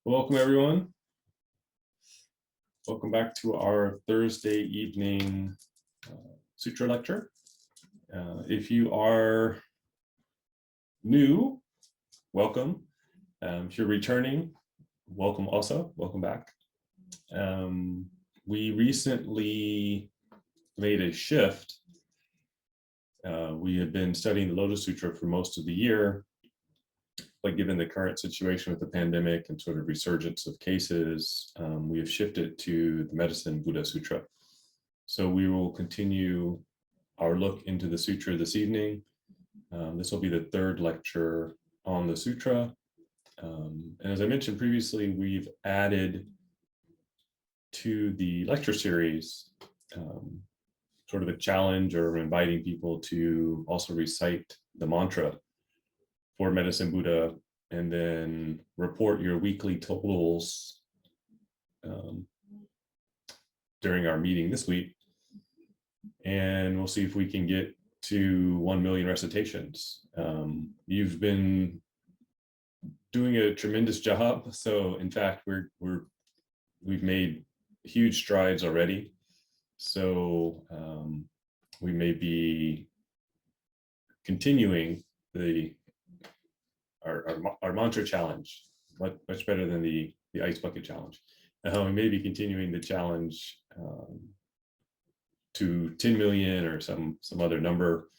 Welcome, everyone. Welcome back to our Thursday evening Sutra lecture. If you are new, welcome. If you're returning, welcome also. Welcome back. We recently made a shift. We had been studying the Lotus Sutra for most of the year, but given the current situation with the pandemic and sort of resurgence of cases, we have shifted to the Medicine Buddha Sutra. So we will continue our look into the sutra this evening. This will be the third lecture on the sutra. And as I mentioned previously, we've added to the lecture series sort of a challenge or inviting people to also recite the mantra for Medicine Buddha, and then report your weekly totals during our meeting this week. And we'll see if we can get to 1 million recitations. You've been doing a tremendous job. So in fact, we've made huge strides already. So we may be continuing our mantra challenge, much better than the ice bucket challenge. We may be continuing the challenge to 10 million or some other number,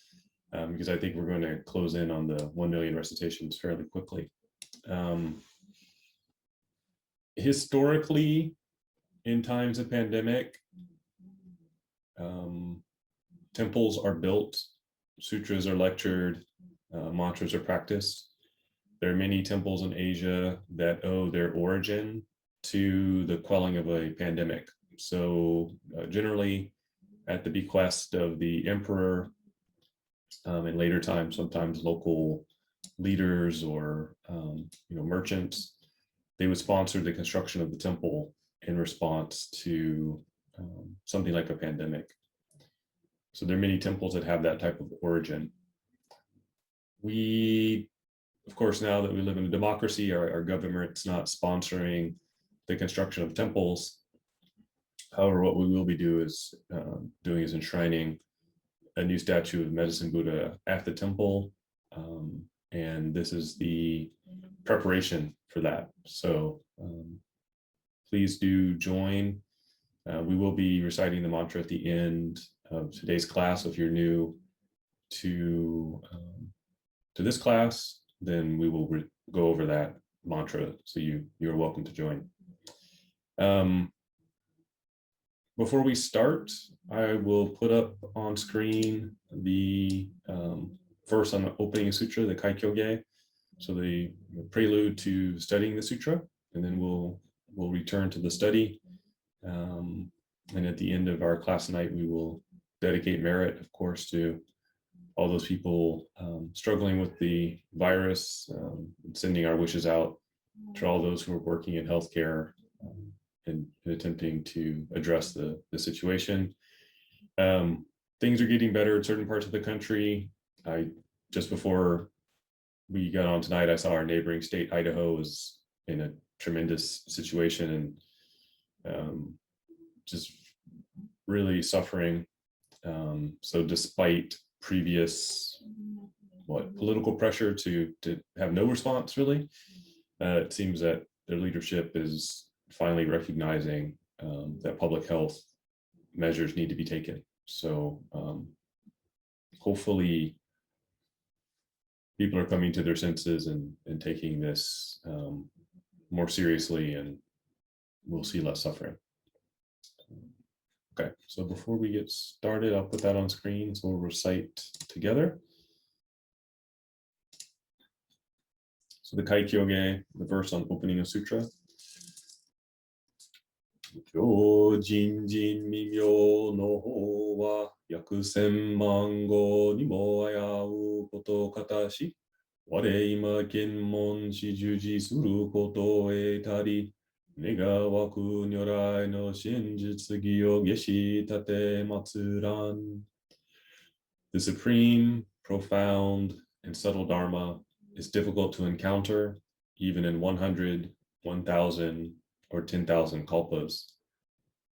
because I think we're going to close in on the 1 million recitations fairly quickly. Historically, in times of pandemic, temples are built, sutras are lectured, mantras are practiced. There are many temples in Asia that owe their origin to the quelling of a pandemic. So generally at the bequest of the emperor, in later times, sometimes local leaders or merchants, they would sponsor the construction of the temple in response to something like a pandemic. So there are many temples that have that type of origin. We, of course, now that we live in a democracy, our government's not sponsoring the construction of temples. However, what we will be doing is enshrining a new statue of Medicine Buddha at the temple. And this is the preparation for that. So please do join. We will be reciting the mantra at the end of today's class. So if you're new to this class, then we will go over that mantra. So you're welcome to join. Before we start, I will put up on screen the verse on the opening sutra, the Kaikyoge. So the prelude to studying the sutra, and then we'll return to the study. And at the end of our class tonight, we will dedicate merit, of course, to all those people struggling with the virus, sending our wishes out to all those who are working in healthcare and attempting to address the situation. Things are getting better in certain parts of the country. Just before we got on tonight, I saw our neighboring state, Idaho, is in a tremendous situation and just really suffering. So despite previous political pressure to have no response, really, it seems that their leadership is finally recognizing that public health measures need to be taken. So hopefully people are coming to their senses and taking this more seriously, and we'll see less suffering. Okay, so before we get started, I'll put that on screen, so we'll recite together. So the Kaikyoge, the verse on opening a sutra. Kyo jin jin mimyo no ho wa yaku 1000万語にも危うことかたし、我今検問し従事することを得たり、願わく如来の真実義を下し立て祀らん。The supreme, profound, and subtle Dharma is difficult to encounter even in 100, 1,000, or 10,000 kalpas.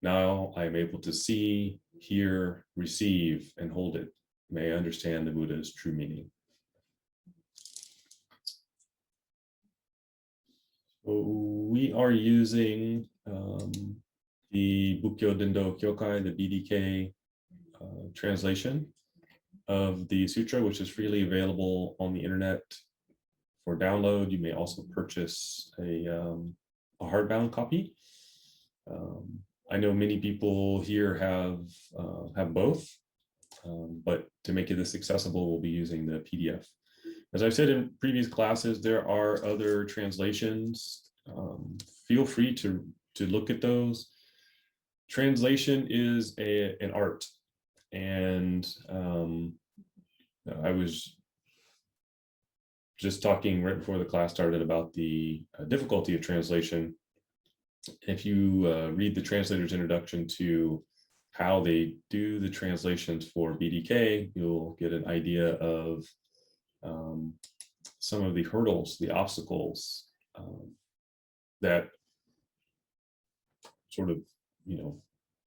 Now I am able to see, hear, receive, and hold it. May I understand the Buddha's true meaning. So we are using the Bukkyo Dendo Kyokai, the BDK translation of the sutra, which is freely available on the internet for download. You may also purchase a hardbound copy. I know many people here have both, but to make it this accessible, we'll be using the PDF. As I've said in previous classes, there are other translations. Feel free to look at those. Translation is an art, and I was just talking right before the class started about the difficulty of translation. If you read the translator's introduction to how they do the translations for BDK, you'll get an idea of some of the hurdles, the obstacles that sort of,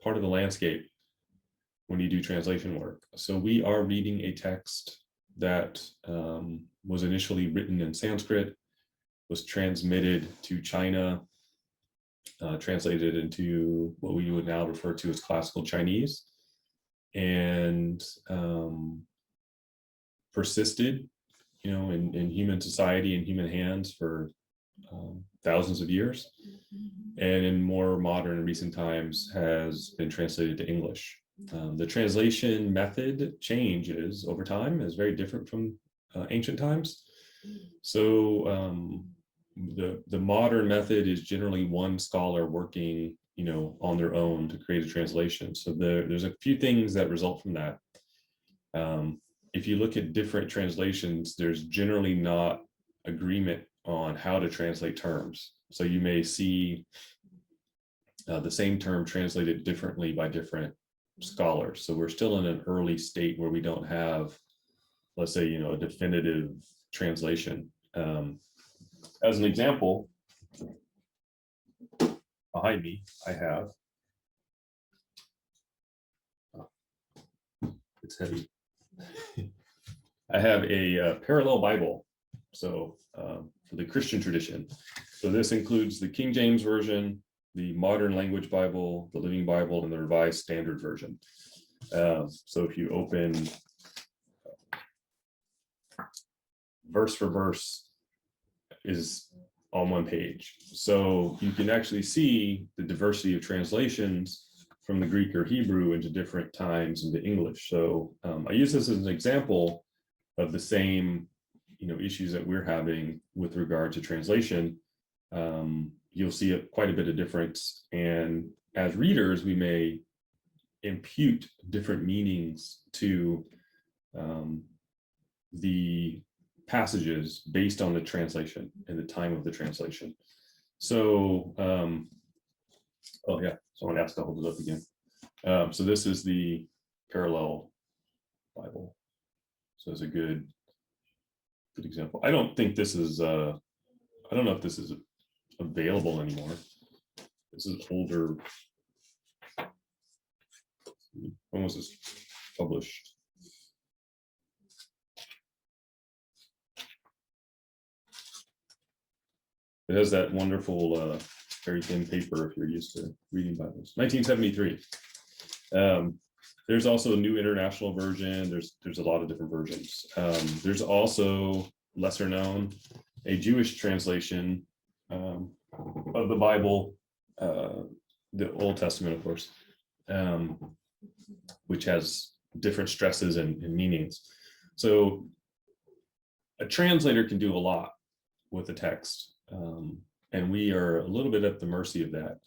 part of the landscape when you do translation work. So we are reading a text that was initially written in Sanskrit, was transmitted to China, translated into what we would now refer to as classical Chinese, and persisted, in human society and human hands for thousands of years, and in more modern and recent times has been translated to English. The translation method changes over time, is very different from ancient times. So the modern method is generally one scholar working, on their own to create a translation. So there's a few things that result from that. If you look at different translations, there's generally not agreement on how to translate terms. So you may see the same term translated differently by different scholars. So we're still in an early state where we don't have, let's say, a definitive translation. As an example, behind me, I have, it's heavy. I have a parallel Bible. So for the Christian tradition. So this includes the King James Version, the Modern Language Bible, the Living Bible, and the Revised Standard Version. So if you open verse for verse, is on one page. So you can actually see the diversity of translations from the Greek or Hebrew into different times into English. So I use this as an example of the same issues that we're having with regard to translation. You'll see quite a bit of difference, and as readers we may impute different meanings to the passages based on the translation and the time of the translation. So oh yeah, someone asked to hold it up again. So this is the parallel Bible. So it's a good example. I don't think this is I don't know if this is available anymore. This is older. When was this published? It has that wonderful very thin paper if you're used to reading Bibles. 1973. There's also a new international version. There's a lot of different versions. There's also, lesser known, a Jewish translation of the Bible, the Old Testament, of course, which has different stresses and meanings. So a translator can do a lot with the text, and we are a little bit at the mercy of that.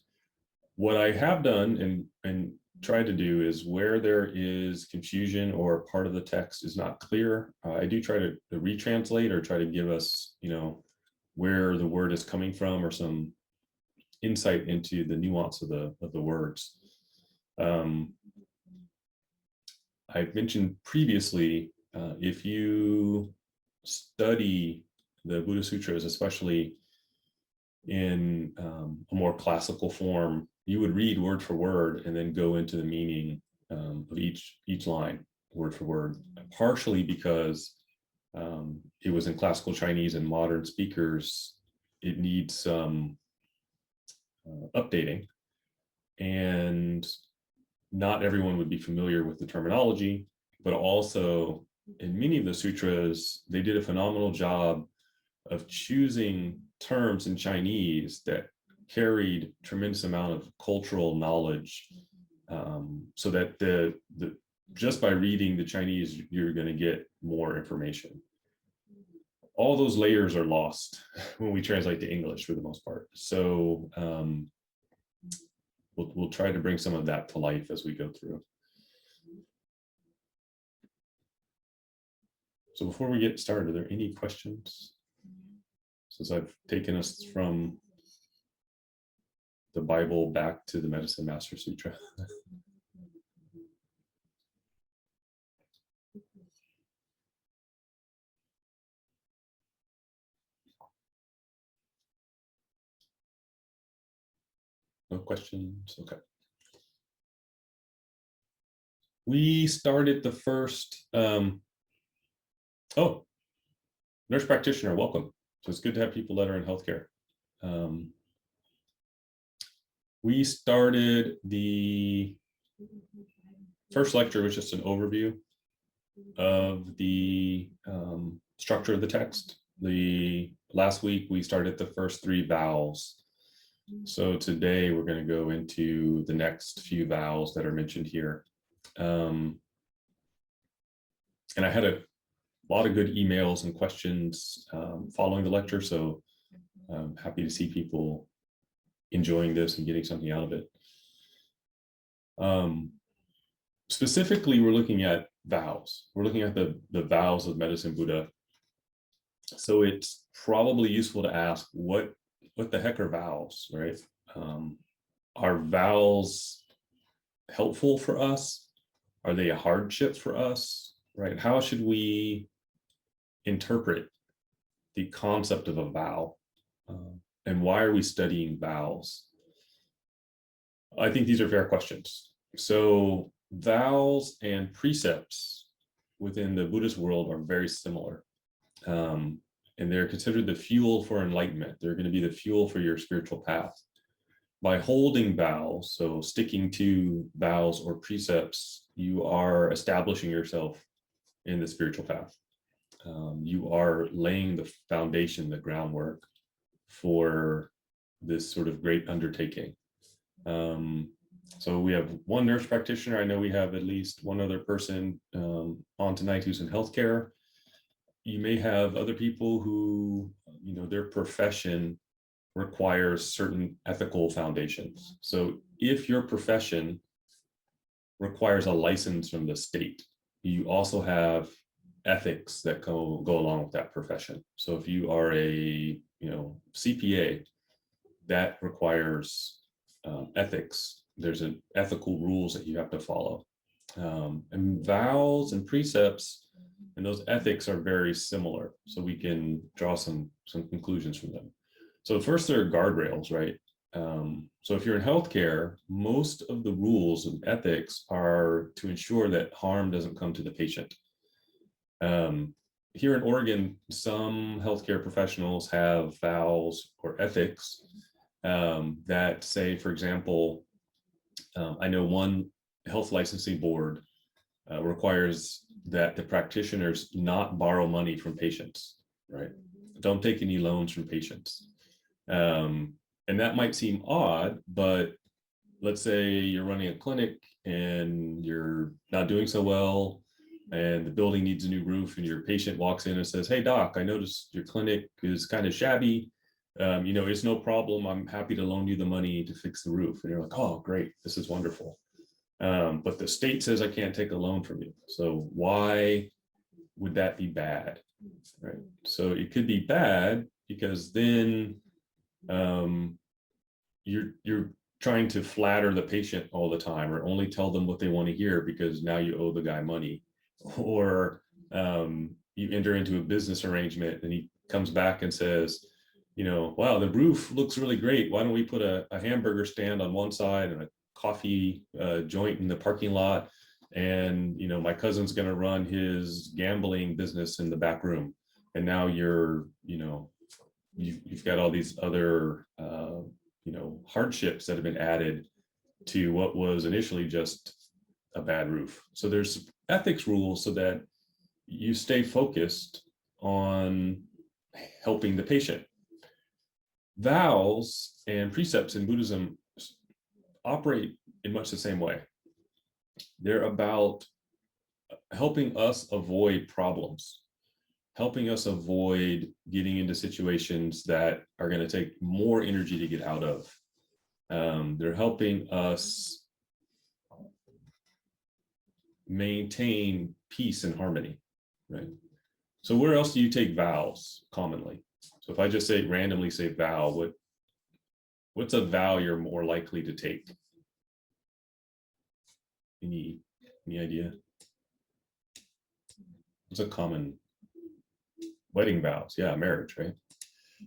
What I have done and tried to do is, where there is confusion or part of the text is not clear, I do try to retranslate or try to give us, where the word is coming from or some insight into the nuance of the words. I've mentioned previously, if you study the Buddha Sutras, especially in a more classical form, you would read word for word and then go into the meaning of each line, word for word, partially because it was in classical Chinese and modern speakers, it needs some updating. And not everyone would be familiar with the terminology, but also in many of the sutras, they did a phenomenal job of choosing terms in Chinese that carried tremendous amount of cultural knowledge, so that the just by reading the Chinese, you're going to get more information. All those layers are lost when we translate to English for the most part. So we'll try to bring some of that to life as we go through. So before we get started, are there any questions? Since I've taken us from the Bible back to the Medicine Master Sutra. No questions? Okay. We started the first, oh, nurse practitioner, welcome. So it's good to have people that are in healthcare. We started the first lecture was just an overview of the structure of the text. The last week we started the first 3 vows. So today we're going to go into the next few vows that are mentioned here. And I had a lot of good emails and questions following the lecture, so I'm happy to see people enjoying this and getting something out of it. Specifically, we're looking at vows. We're looking at the vows of Medicine Buddha. So it's probably useful to ask, what the heck are vows, right? Are vows helpful for us? Are they a hardship for us, right? How should we interpret the concept of a vow? And why are we studying vows? I think these are fair questions. So vows and precepts within the Buddhist world are very similar. And they're considered the fuel for enlightenment. They're going to be the fuel for your spiritual path. By holding vows, so sticking to vows or precepts, you are establishing yourself in the spiritual path. You are laying the foundation, the groundwork for this sort of great undertaking. So we have one nurse practitioner. I know we have at least one other person on tonight who's in healthcare. You may have other people who, their profession requires certain ethical foundations. So if your profession requires a license from the state, you also have ethics that go along with that profession. So if you are a CPA, that requires ethics. There's an ethical rules that you have to follow. And vows and precepts and those ethics are very similar. So we can draw some conclusions from them. So first, there are guardrails, right? So if you're in healthcare, most of the rules and ethics are to ensure that harm doesn't come to the patient. Here in Oregon, some healthcare professionals have vows or ethics that say, for example, I know one health licensing board requires that the practitioners not borrow money from patients, right? Don't take any loans from patients. And that might seem odd, but let's say you're running a clinic and you're not doing so well, and the building needs a new roof, and your patient walks in and says, "Hey doc, I noticed your clinic is kind of shabby. It's no problem. I'm happy to loan you the money to fix the roof." And you're like, "Oh, great. This is wonderful." But the state says I can't take a loan from you. So why would that be bad? Right. So it could be bad because then you're trying to flatter the patient all the time, or only tell them what they want to hear because now you owe the guy money. Or you enter into a business arrangement and he comes back and says, wow, the roof looks really great. Why don't we put a hamburger stand on one side and a coffee joint in the parking lot? And, my cousin's going to run his gambling business in the back room. And now you've got all these other, hardships that have been added to what was initially just a bad roof. So there's ethics rules so that you stay focused on helping the patient. Vows and precepts in Buddhism operate in much the same way. They're about helping us avoid problems, helping us avoid getting into situations that are going to take more energy to get out of. They're helping us maintain peace and harmony, right? So where else do you take vows commonly? So if I just randomly say vow, what's a vow you're more likely to take? Any idea? What's a common wedding vows? Yeah, marriage, right?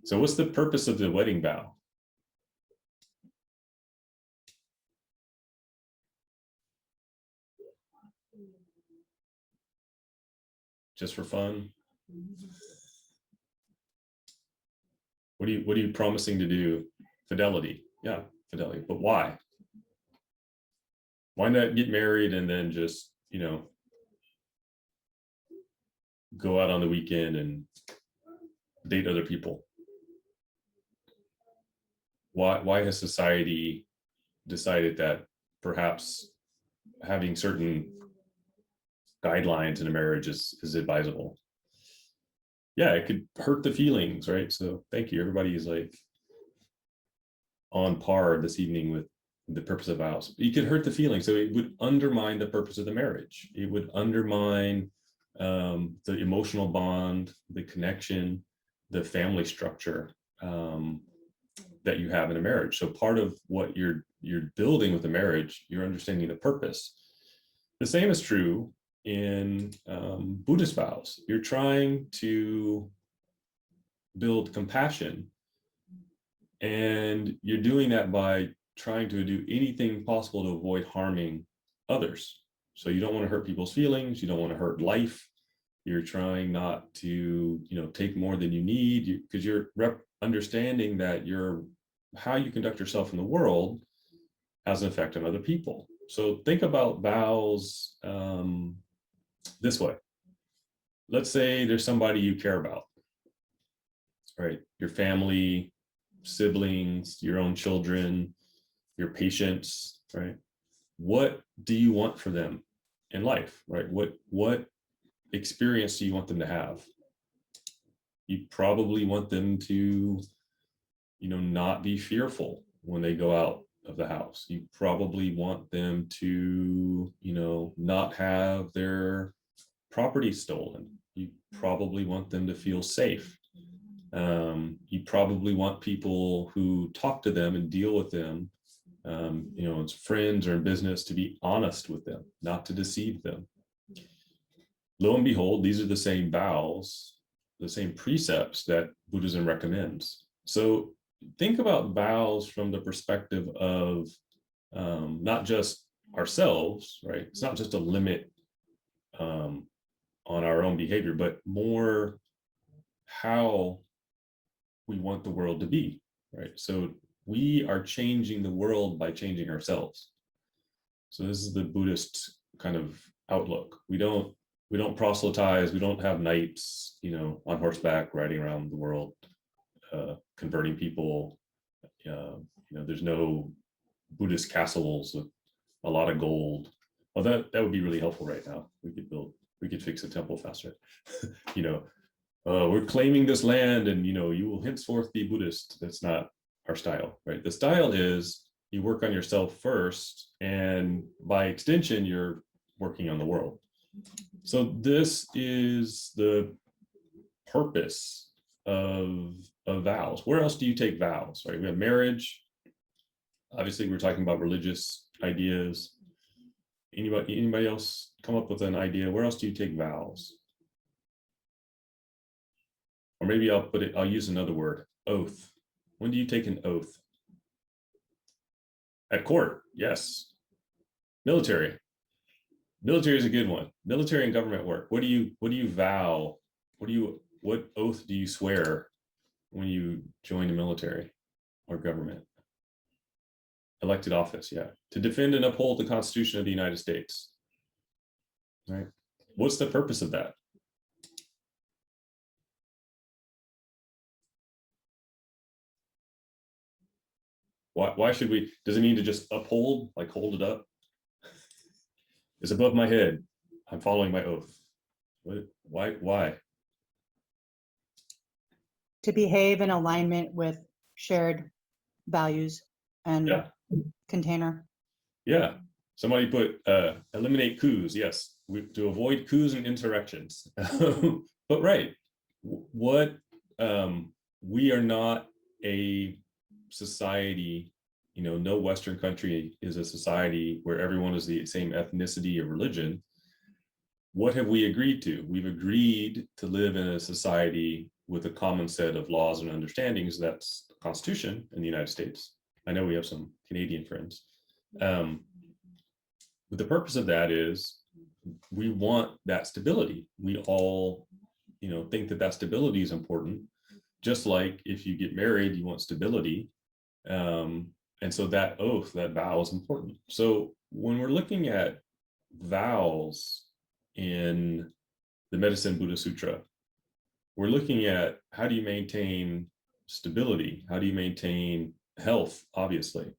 So what's the purpose of the wedding vow? Just for fun? What are you promising to do? Fidelity. Yeah, fidelity. But why? Why not get married and then just, go out on the weekend and date other people? Why has society decided that perhaps having certain guidelines in a marriage is advisable? Yeah, it could hurt the feelings, right? So thank you. Everybody is like on par this evening with the purpose of vows. You could hurt the feelings. So it would undermine the purpose of the marriage. It would undermine the emotional bond, the connection, the family structure that you have in a marriage. So part of what you're building with a marriage, you're understanding the purpose. The same is true in Buddhist vows. You're trying to build compassion, and you're doing that by trying to do anything possible to avoid harming others. So you don't want to hurt people's feelings. You don't want to hurt life. You're trying not to, take more than you need, because you're understanding that how you conduct yourself in the world has an effect on other people. So think about vows this way. Let's say there's somebody you care about, right? Your family, siblings, your own children, your patients, right? What do you want for them in life, right? What experience do you want them to have? You probably want them to, not be fearful when they go out of the house. You probably want them to, not have their property stolen. You probably want them to feel safe. You probably want people who talk to them and deal with them, as friends or in business, to be honest with them, not to deceive them. Lo and behold, these are the same vows, the same precepts that Buddhism recommends. So think about vows from the perspective of not just ourselves, right? It's not just a limit on our own behavior, but more how we want the world to be, right? So we are changing the world by changing ourselves. So this is the Buddhist kind of outlook. We don't proselytize. We don't have knights, on horseback riding around the world, converting people. There's no Buddhist castles with a lot of gold. Well, that would be really helpful right now. We could fix a temple faster. We're claiming this land, and you will henceforth be Buddhist. That's not our style, right? The style is you work on yourself first, and by extension, you're working on the world. So this is the purpose of vows. Where else do you take vows, right? We have marriage. Obviously, we're talking about religious ideas. Anybody else come up with an idea? Where else do you take vows? Or maybe I'll use another word, Oath. When do you take an oath? At court, yes. Military. Military is a good one. Military and government work. What do you vow? What oath do you swear when you join the military or government? Elected office, yeah. To defend and uphold the Constitution of the United States. Right. What's the purpose of that? Why should we? Does it mean to just uphold, like hold it up? It's above my head. I'm following my oath. Why? To behave in alignment with shared values and container. Yeah. Somebody put eliminate coups. Yes, to avoid coups and insurrections. But right, what we are not a society. No Western country is a society where everyone is the same ethnicity or religion. What have we agreed to? We've agreed to live in a society with a common set of laws and understandings. That's the Constitution in the United States. I know we have some Canadian friends. But the purpose of that is we want that stability. We all, think that stability is important. Just like if you get married, you want stability. And so that oath, that vow is important. So when we're looking at vows in the Medicine Buddha Sutra, we're looking at how do you maintain stability? How do you maintain health, obviously?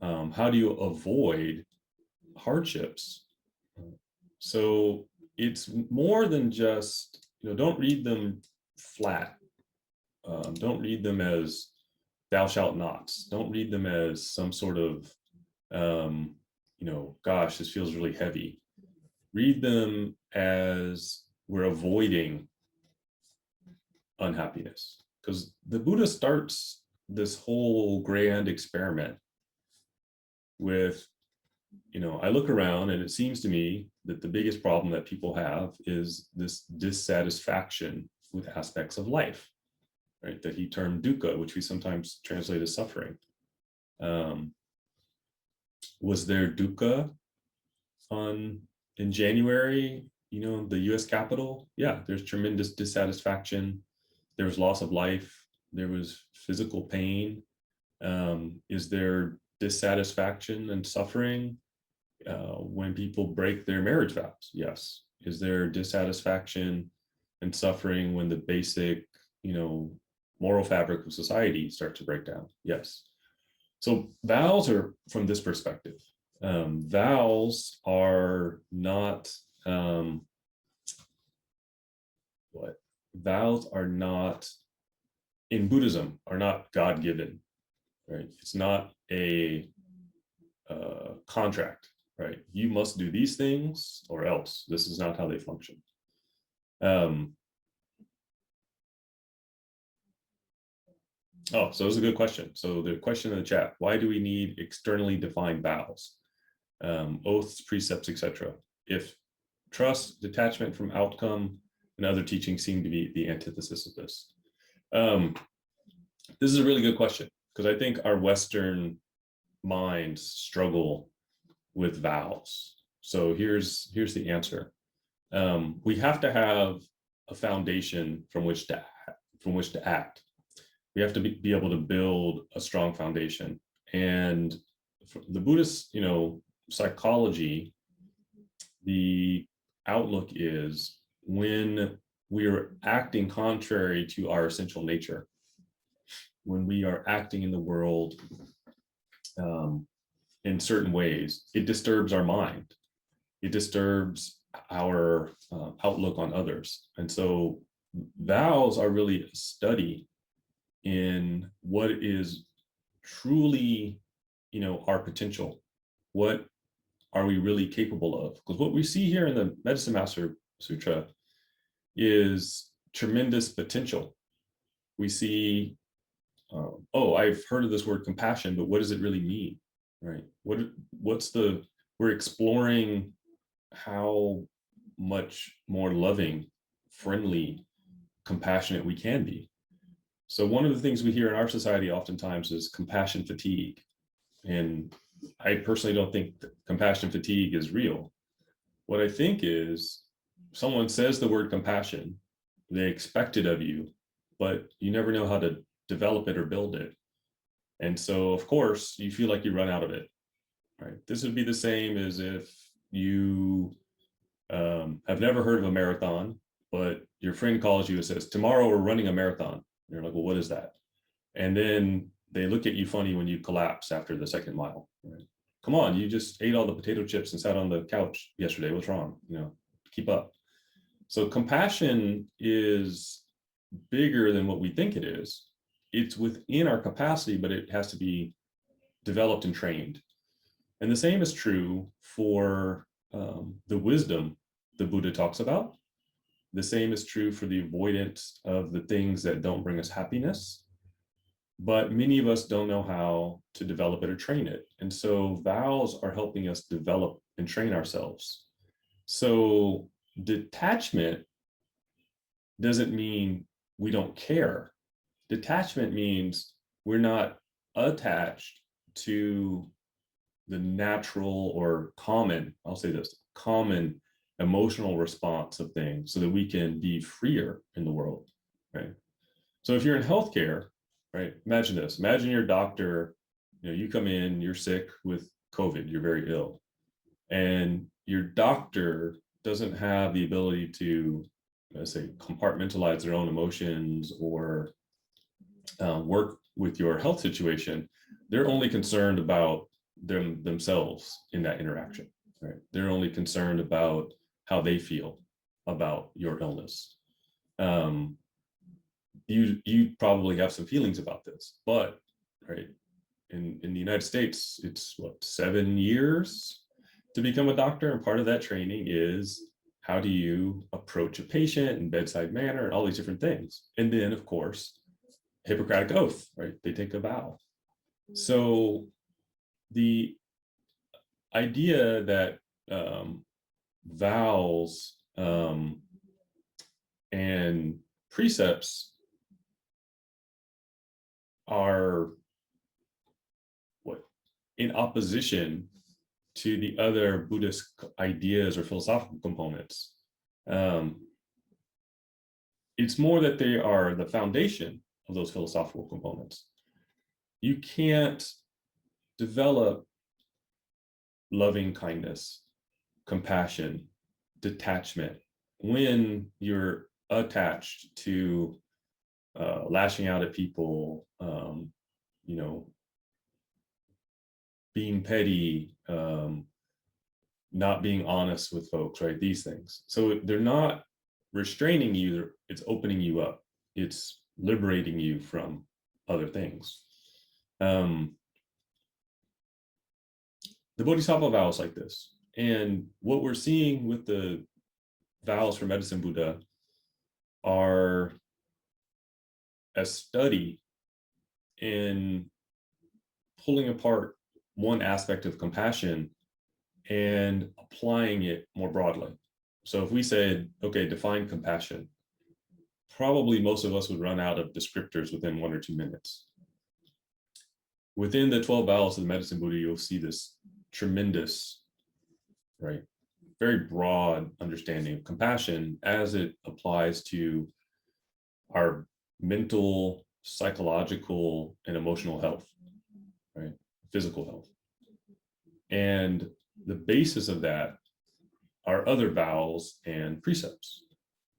How do you avoid hardships? So it's more than just, don't read them flat. Don't read them as thou shalt nots. Don't read them as some sort of, gosh, this feels really heavy. Read them as we're avoiding unhappiness. Because the Buddha starts this whole grand experiment with, I look around and it seems to me that the biggest problem that people have is this dissatisfaction with aspects of life, right? That he termed dukkha, which we sometimes translate as suffering. Was there dukkha in January, the US Capitol? Yeah, there's tremendous dissatisfaction. There was loss of life. There was physical pain. Is there dissatisfaction and suffering when people break their marriage vows? Yes. Is there dissatisfaction and suffering when the basic, moral fabric of society starts to break down? Yes. So vows are from this perspective. Vows are not vows are not in Buddhism are not God-given, right? It's not a contract, right? You must do these things or else. This is not how they function. So it's a good question. So the question in the chat: why do we need externally defined vows, oaths, precepts, etc.? If trust, detachment from outcome, and other teachings seem to be the antithesis of this. This is a really good question because I think our Western minds struggle with vows. So here's the answer. We have to have a foundation from which to act. We have to be able to build a strong foundation. And the Buddhist, psychology, the outlook is when we're acting contrary to our essential nature, when we are acting in the world in certain ways, it disturbs our mind. It disturbs our outlook on others. And so vows are really a study in what is truly, our potential. What are we really capable of? Because what we see here in the Medicine Master Sutra is tremendous potential. We see, I've heard of this word compassion, but what does it really mean, right? We're exploring how much more loving, friendly, compassionate we can be. So one of the things we hear in our society oftentimes is compassion fatigue. And I personally don't think that compassion fatigue is real. What I think is someone says the word compassion, they expect it of you, but you never know how to develop it or build it. And so, of course, you feel like you run out of it, right? This would be the same as if you have never heard of a marathon, but your friend calls you and says, tomorrow we're running a marathon. And you're like, well, what is that? And then they look at you funny when you collapse after the second mile. Right? Come on, you just ate all the potato chips and sat on the couch yesterday. What's wrong? Keep up. So compassion is bigger than what we think it is. It's within our capacity, but it has to be developed and trained. And the same is true for the wisdom the Buddha talks about. The same is true for the avoidance of the things that don't bring us happiness. But many of us don't know how to develop it or train it. And so vows are helping us develop and train ourselves. So detachment doesn't mean we don't care. Detachment means we're not attached to the natural or common, I'll say this, common emotional response of things so that we can be freer in the world, right? So if you're in healthcare, right, imagine this, imagine your doctor, you come in, you're sick with COVID, you're very ill, and your doctor doesn't have the ability to, let's say, compartmentalize their own emotions or work with your health situation. They're only concerned about themselves in that interaction, right? They're only concerned about how they feel about your illness. You probably have some feelings about this, but right in the United States, it's what, 7 years to become a doctor, and part of that training is how do you approach a patient in bedside manner and all these different things. And then, of course, Hippocratic oath, right? They take a vow. So the idea that vows and precepts are in opposition to the other Buddhist ideas or philosophical components. It's more that they are the foundation of those philosophical components. You can't develop loving kindness, compassion, detachment when you're attached to lashing out at people, being petty, not being honest with folks, right? These things. So they're not restraining you, it's opening you up. It's liberating you from other things. The Bodhisattva vow is like this. And what we're seeing with the vows for Medicine Buddha are a study in pulling apart one aspect of compassion and applying it more broadly. So if we said, okay, define compassion, probably most of us would run out of descriptors within 1 or 2 minutes. Within the 12 vows of the Medicine Buddha, you'll see this tremendous, right, very broad understanding of compassion as it applies to our mental, psychological, and emotional health, right, physical health. And the basis of that are other vows and precepts.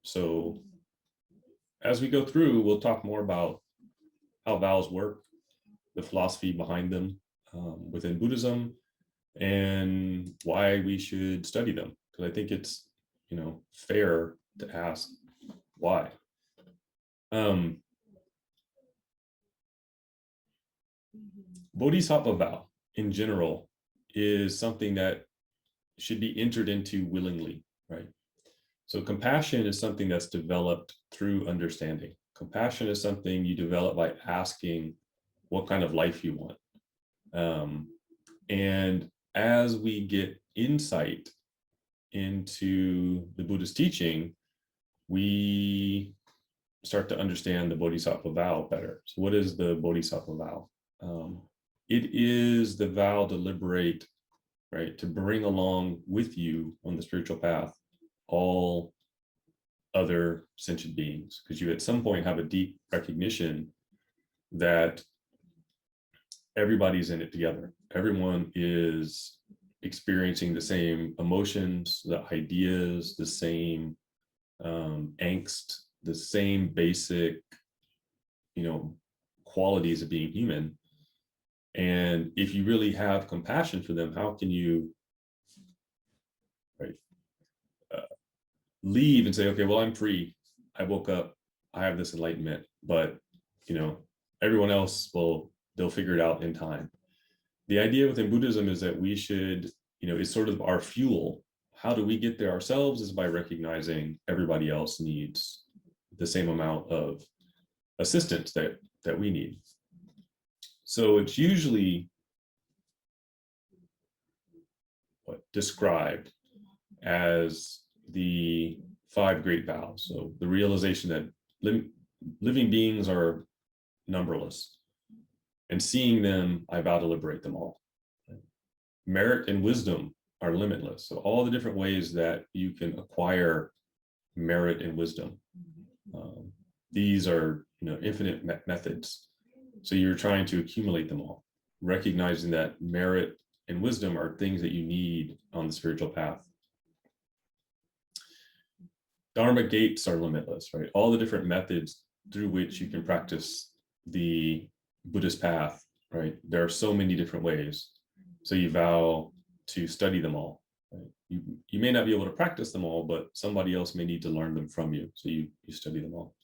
So as we go through, we'll talk more about how vows work, the philosophy behind them within Buddhism, and why we should study them. Because I think it's, fair to ask why. Bodhisattva vow in general is something that should be entered into willingly, right? So compassion is something that's developed through understanding. Compassion is something you develop by asking what kind of life you want. And as we get insight into the Buddhist teaching, we start to understand the Bodhisattva vow better. So what is the Bodhisattva vow? It is the vow to liberate, right? To bring along with you on the spiritual path all other sentient beings, because you at some point have a deep recognition that everybody's in it together. Everyone is experiencing the same emotions, the ideas, the same angst, the same basic, qualities of being human. And if you really have compassion for them, how can you, right, leave and say, okay, well, I'm free. I woke up. I have this enlightenment, but everyone else they'll figure it out in time. The idea within Buddhism is that we should, is sort of our fuel. How do we get there ourselves is by recognizing everybody else needs the same amount of assistance that we need. So it's usually described as the 5 great vows. So the realization that living beings are numberless, and seeing them, I vow to liberate them all. Merit and wisdom are limitless. So all the different ways that you can acquire merit and wisdom, these are infinite methods. So you're trying to accumulate them all, recognizing that merit and wisdom are things that you need on the spiritual path. Dharma gates are limitless, right? All the different methods through which you can practice the Buddhist path, right? There are so many different ways. So you vow to study them all. Right? You may not be able to practice them all, but somebody else may need to learn them from you. So you study them all.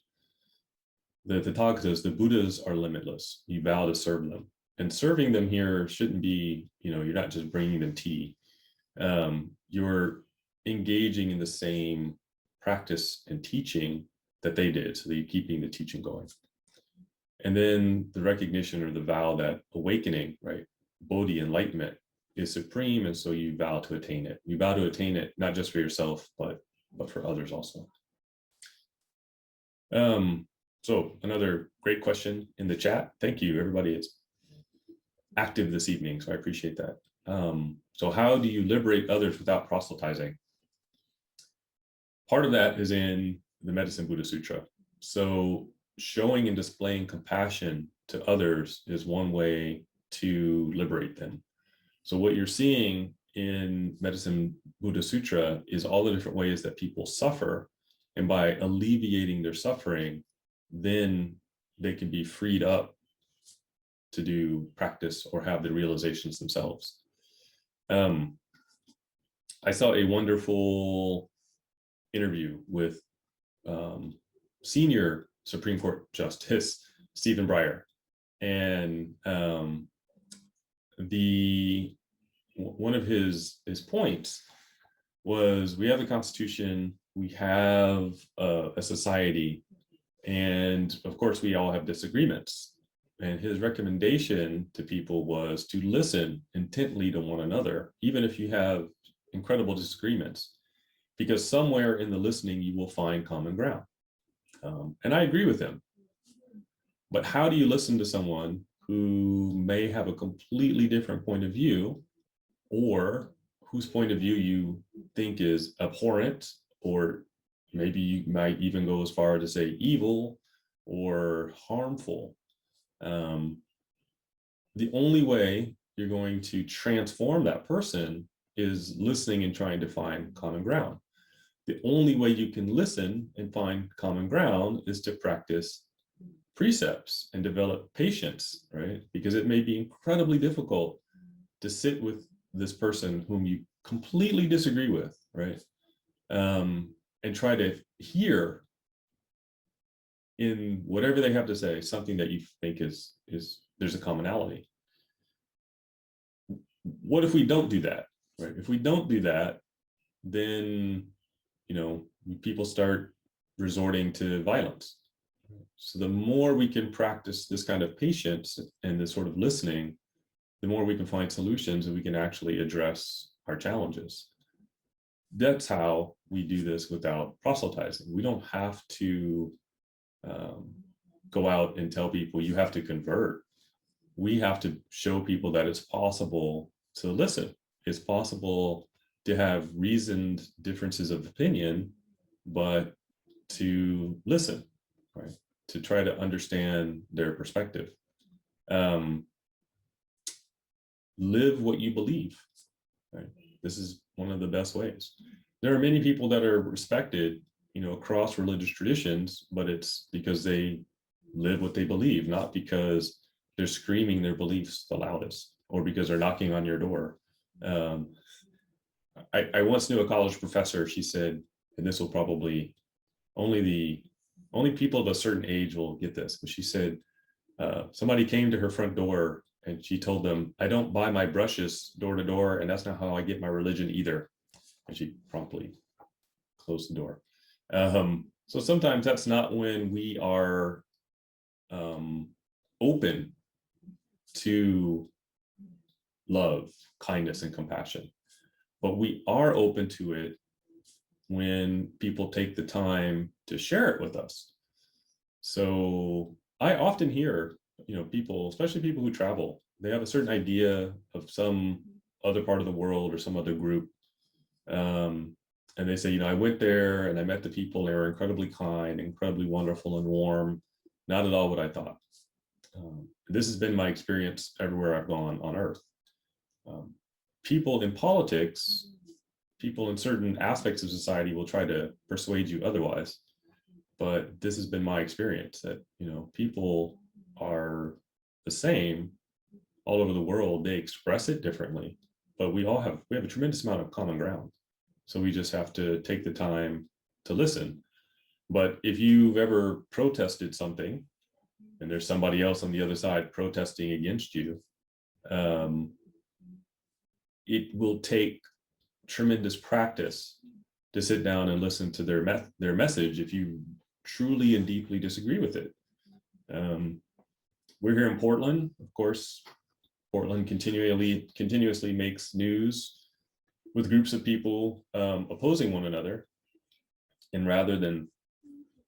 The Tathagatas, the Buddhas, are limitless. You vow to serve them. And serving them here shouldn't be, you're not just bringing them tea. You're engaging in the same practice and teaching that they did, so that you're keeping the teaching going. And then the recognition or the vow that awakening, right, Bodhi, enlightenment, is supreme, and so you vow to attain it. You vow to attain it not just for yourself, but for others also. So another great question in the chat. Thank you, everybody. It's active this evening, so I appreciate that. So how do you liberate others without proselytizing? Part of that is in the Medicine Buddha Sutra. So showing and displaying compassion to others is one way to liberate them. So what you're seeing in Medicine Buddha Sutra is all the different ways that people suffer, and by alleviating their suffering, then they can be freed up to do practice or have the realizations themselves. I saw a wonderful interview with senior Supreme Court Justice Stephen Breyer, and one of his points was, we have the Constitution, we have a society, and of course we all have disagreements. And his recommendation to people was to listen intently to one another, even if you have incredible disagreements, because somewhere in the listening you will find common ground. And I agree with him. But how do you listen to someone who may have a completely different point of view, or whose point of view you think is abhorrent, or maybe you might even go as far to say evil or harmful? The only way you're going to transform that person is listening and trying to find common ground. The only way you can listen and find common ground is to practice precepts and develop patience, right? Because it may be incredibly difficult to sit with this person whom you completely disagree with, right? And try to hear in whatever they have to say something that you think is there's a commonality. What if we don't do that, right? If we don't do that, then people start resorting to violence. So the more we can practice this kind of patience and this sort of listening, the more we can find solutions, and we can actually address our challenges. That's how we do this without proselytizing. We don't have to go out and tell people you have to convert. We have to show people that it's possible to listen. It's possible to have reasoned differences of opinion, but to listen, right? To try to understand their perspective. Live what you believe, right? This is one of the best ways. There are many people that are respected, across religious traditions, but it's because they live what they believe, not because they're screaming their beliefs the loudest or because they're knocking on your door. I once knew a college professor. She said, and this will probably only people of a certain age will get this, but she said somebody came to her front door and she told them, "I don't buy my brushes door to door, and that's not how I get my religion either." And she promptly closed the door. So sometimes that's not when we are open to love, kindness, and compassion. But we are open to it when people take the time to share it with us. So I often hear, people, especially people who travel, they have a certain idea of some other part of the world or some other group. And they say, I went there and I met the people. They were incredibly kind, incredibly wonderful and warm. Not at all what I thought. This has been my experience everywhere I've gone on earth. People in politics, people in certain aspects of society will try to persuade you otherwise. But this has been my experience that, people are the same all over the world. They express it differently, but we have a tremendous amount of common ground. So we just have to take the time to listen. But if you've ever protested something and there's somebody else on the other side protesting against you, it will take tremendous practice to sit down and listen to their message if you truly and deeply disagree with it. We're here in Portland, of course. Portland continuously makes news with groups of people opposing one another, and rather than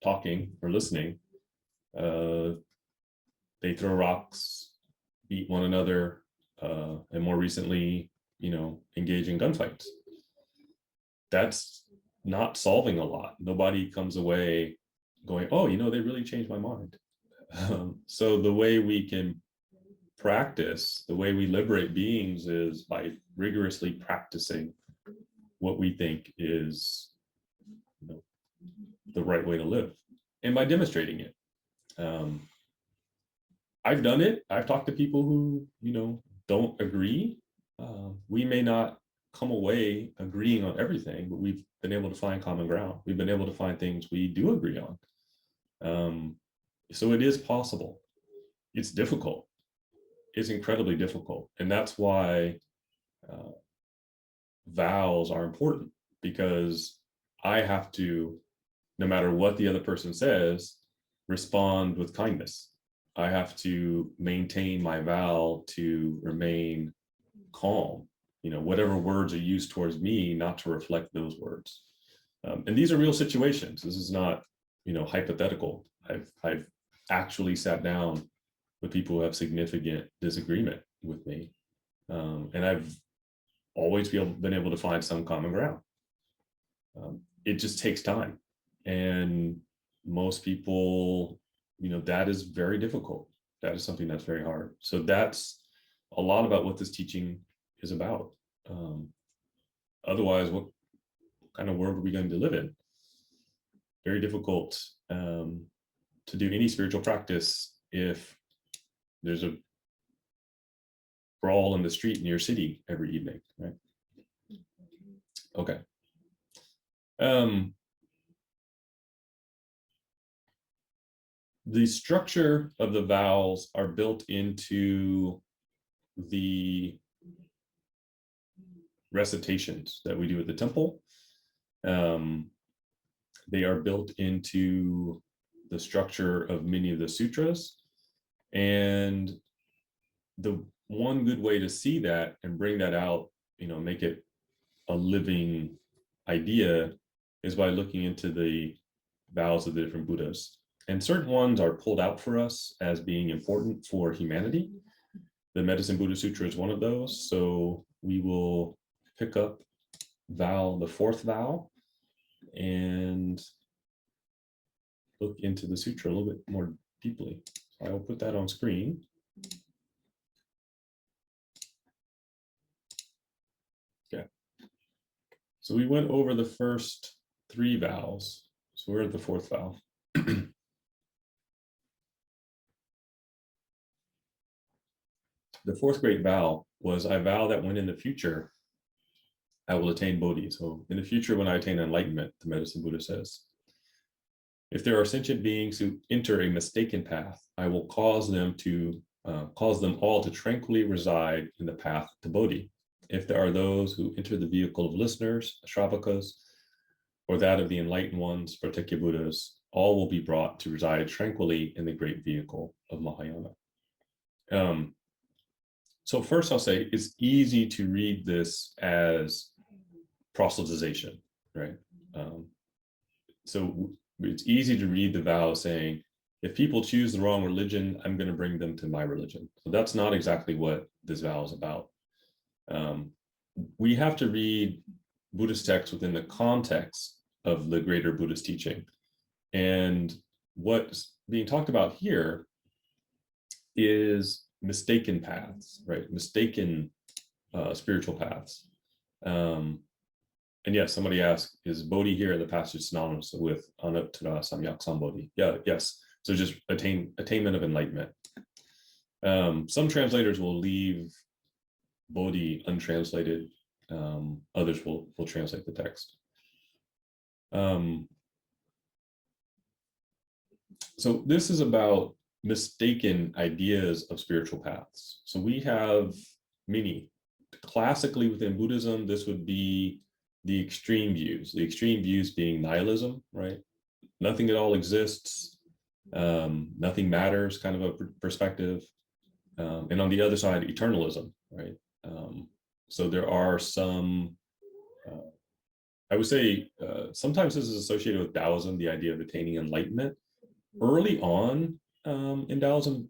talking or listening, they throw rocks, beat one another, and more recently, engage in gunfights. That's not solving a lot. Nobody comes away going, "Oh, they really changed my mind." So the way we can practice, the way we liberate beings, is by rigorously practicing what we think is the right way to live, and by demonstrating it. I've done it. I've talked to people who don't agree. We may not come away agreeing on everything, but we've been able to find common ground. We've been able to find things we do agree on. So it is possible. It's difficult. It's incredibly difficult. And that's why vows are important, because I have to, no matter what the other person says, respond with kindness. I have to maintain my vow to remain calm, whatever words are used towards me, not to reflect those words. And these are real situations. This is not, hypothetical. I've actually sat down with people who have significant disagreement with me. And I've always been able to find some common ground. It just takes time. And most people, that is very difficult. That is something that's very hard. So that's a lot about what this teaching is about. Otherwise, what kind of world are we going to live in? Very difficult to do any spiritual practice if there's a brawl in the street in your city every evening, right? Okay. The structure of the vows are built into the recitations that we do at the temple. They are built into the structure of many of the sutras. And the one good way to see that and bring that out, make it a living idea, is by looking into the vows of the different Buddhas. And certain ones are pulled out for us as being important for humanity. The Medicine Buddha Sutra is one of those. So we will pick up vow, the fourth vow, and look into the sutra a little bit more deeply. So I will put that on screen. Okay. So we went over the first three vows. So we're at the fourth vow. The fourth great vow was, I vow that when in the future I will attain Bodhi. So in the future, when I attain enlightenment, the Medicine Buddha says, if there are sentient beings who enter a mistaken path, I will cause them all to tranquilly reside in the path to Bodhi. If there are those who enter the vehicle of listeners, Shravakas, or that of the enlightened ones, Pratyekya Buddhas, all will be brought to reside tranquilly in the great vehicle of Mahayana. So first I'll say it's easy to read this as proselytization, right? So it's easy to read the vow saying, if people choose the wrong religion, I'm going to bring them to my religion. So that's not exactly what this vow is about. We have to read Buddhist texts within the context of the greater Buddhist teaching. And what's being talked about here is mistaken paths, right? Mistaken spiritual paths. And yes, somebody asked, is Bodhi here in the passage synonymous with Anuttara Samyak Sambodhi? Yeah, yes. So just attainment of enlightenment. Some translators will leave Bodhi untranslated. Others will translate the text. So this is about mistaken ideas of spiritual paths. So we have many. Classically within Buddhism, this would be the extreme views being nihilism, right? Nothing at all exists, nothing matters kind of a perspective. And on the other side, eternalism, right? So there are some, I would say, sometimes this is associated with Taoism, the idea of attaining enlightenment. Early on in Taoism,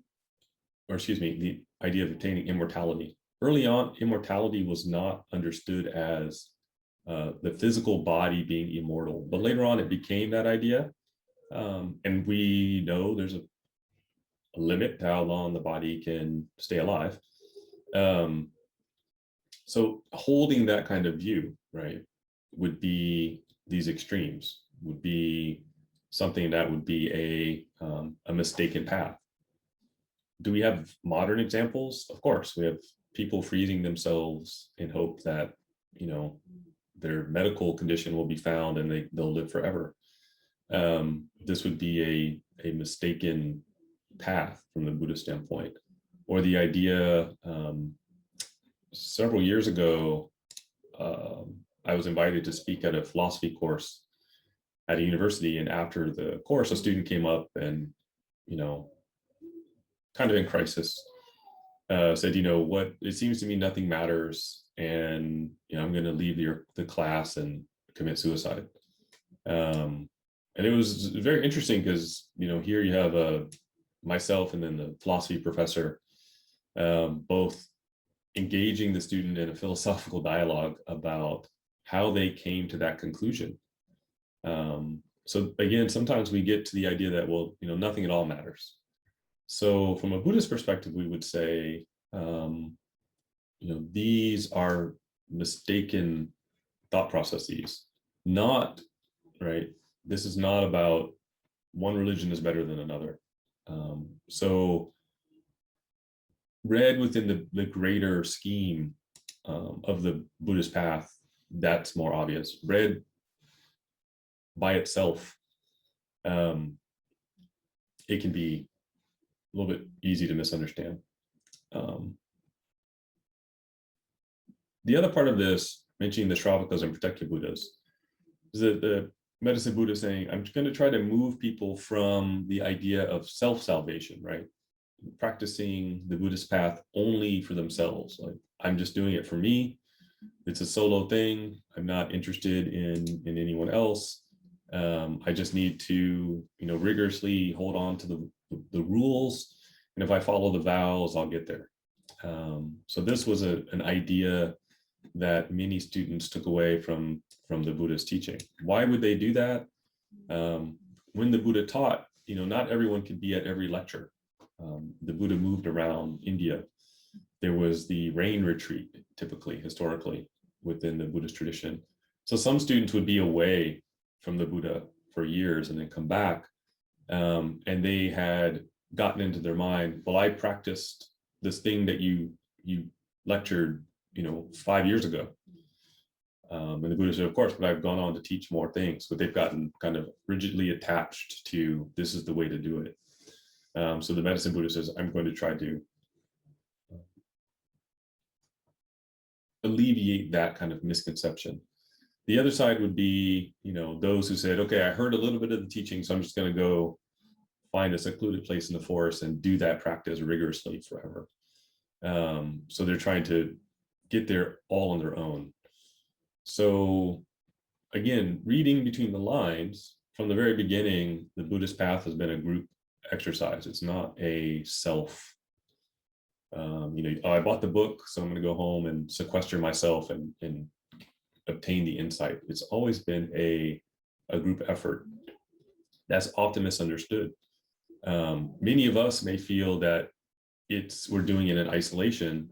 or excuse me, the idea of attaining immortality. Early on, immortality was not understood as the physical body being immortal, but later on it became that idea. And we know there's a limit to how long the body can stay alive. So holding that kind of view, right, would be these extremes, would be something that would be a mistaken path. Do we have modern examples? Of course, we have people freezing themselves in hope that, you know, their medical condition will be found and they'll live forever. This would be a mistaken path from the Buddhist standpoint. Or the idea, several years ago, I was invited to speak at a philosophy course at a university, and after the course, a student came up and, you know, kind of in crisis, said, you know, what, it seems to me nothing matters, and, you know, I'm going to leave the class and commit suicide. And it was very interesting because, you know, here you have myself and then the philosophy professor, both engaging the student in a philosophical dialogue about how they came to that conclusion. So again, sometimes we get to the idea that, well, you know, nothing at all matters. So from a Buddhist perspective, we would say, you know, these are mistaken thought processes, not, right? This is not about one religion is better than another. So read within the greater scheme of the Buddhist path, that's more obvious. Read by itself, it can be a little bit easy to misunderstand. The other part of this, mentioning the Shravakas and Pratyekya Buddhas, is that the Medicine Buddha is saying, I'm going to try to move people from the idea of self-salvation, right? Practicing the Buddhist path only for themselves. Like, I'm just doing it for me. It's a solo thing. I'm not interested in anyone else. I just need to, rigorously hold on to the rules. And if I follow the vows, I'll get there. So this was an idea that many students took away from the Buddha's teaching. Why would they do that? When the Buddha taught, not everyone could be at every lecture. The Buddha moved around India. There was the rain retreat, typically, historically, within the Buddhist tradition. So some students would be away from the Buddha for years and then come back. And they had gotten into their mind, well, I practiced this thing that you lectured, 5 years ago. And the Buddha said, of course, but I've gone on to teach more things. But they've gotten kind of rigidly attached to this is the way to do it. So the medicine Buddha says, I'm going to try to alleviate that kind of misconception. The other side would be, those who said, okay, I heard a little bit of the teaching, so I'm just going to go find a secluded place in the forest and do that practice rigorously forever. So they're trying to get there all on their own. So again, reading between the lines, from the very beginning, the Buddhist path has been a group exercise. It's not a self, I bought the book, so I'm going to go home and sequester myself and obtain the insight. It's always been a group effort. That's often misunderstood. Many of us may feel that we're doing it in isolation,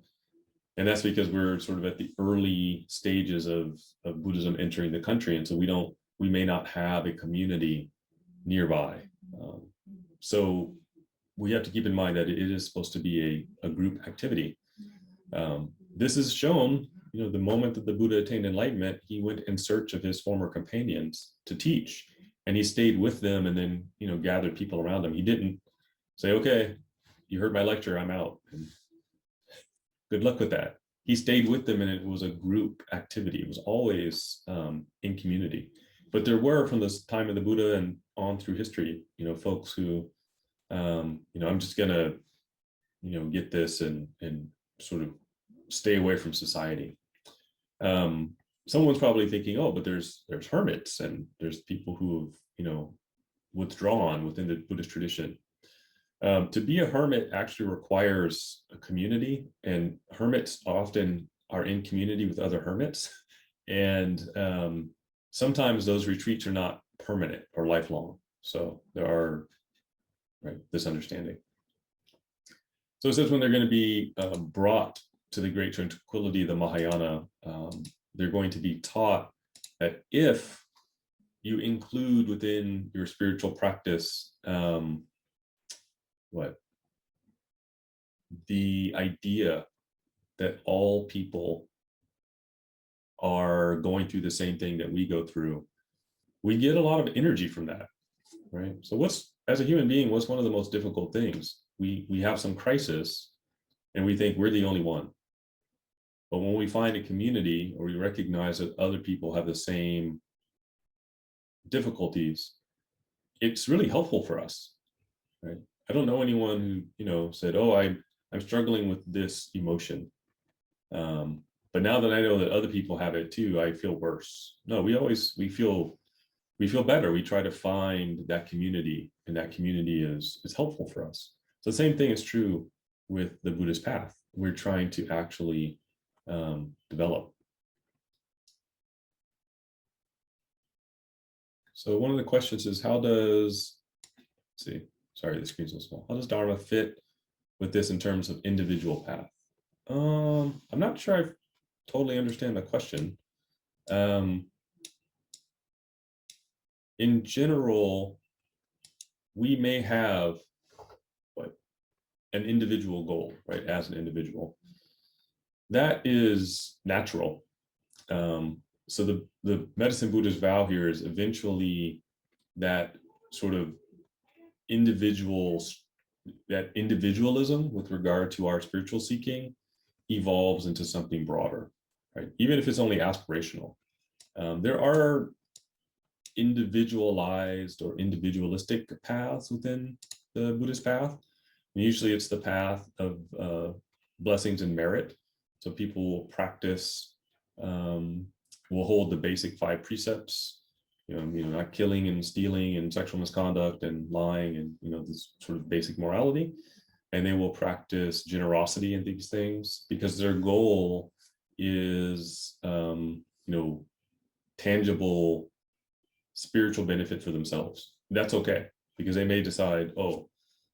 and that's because we're sort of at the early stages of Buddhism entering the country, and so we may not have a community nearby. So we have to keep in mind that it is supposed to be a group activity. This is shown, the moment that the Buddha attained enlightenment, he went in search of his former companions to teach, and he stayed with them and then, gathered people around him. He didn't say, okay, you heard my lecture, I'm out. And good luck with that. He stayed with them, and it was a group activity. It was always in community. But there were, from the time of the Buddha and on through history, folks who, I'm just gonna, get this and sort of stay away from society. Someone's probably thinking, oh, but there's hermits and there's people who have, withdrawn within the Buddhist tradition. To be a hermit actually requires a community, and hermits often are in community with other hermits. And sometimes those retreats are not permanent or lifelong. So there are, this understanding. So it says when they're going to be brought to the great tranquility of the Mahayana, they're going to be taught that if you include within your spiritual practice the idea that all people are going through the same thing that we go through, we get a lot of energy from that, right? So as a human being, what's one of the most difficult things? We have some crisis and we think we're the only one. But when we find a community, or we recognize that other people have the same difficulties, it's really helpful for us, right? I don't know anyone who, said, oh, I'm struggling with this emotion. But now that I know that other people have it too, I feel worse. No, we feel better. We try to find that community, and that community is helpful for us. So the same thing is true with the Buddhist path. We're trying to actually develop. So one of the questions is, let's see, sorry, the screen's so small. How does Dharma fit with this in terms of individual path? I'm not sure I totally understand the question. In general, we may have an individual goal, right, as an individual. That is natural. So the medicine Buddha's vow here is eventually that sort of individualism with regard to our spiritual seeking evolves into something broader, right? Even if it's only aspirational. There are individualized or individualistic paths within the Buddhist path. And usually it's the path of blessings and merit. So people will practice, will hold the basic 5 precepts, not killing and stealing and sexual misconduct and lying and, this sort of basic morality. And they will practice generosity in these things because their goal is, tangible spiritual benefit for themselves. That's okay, because they may decide,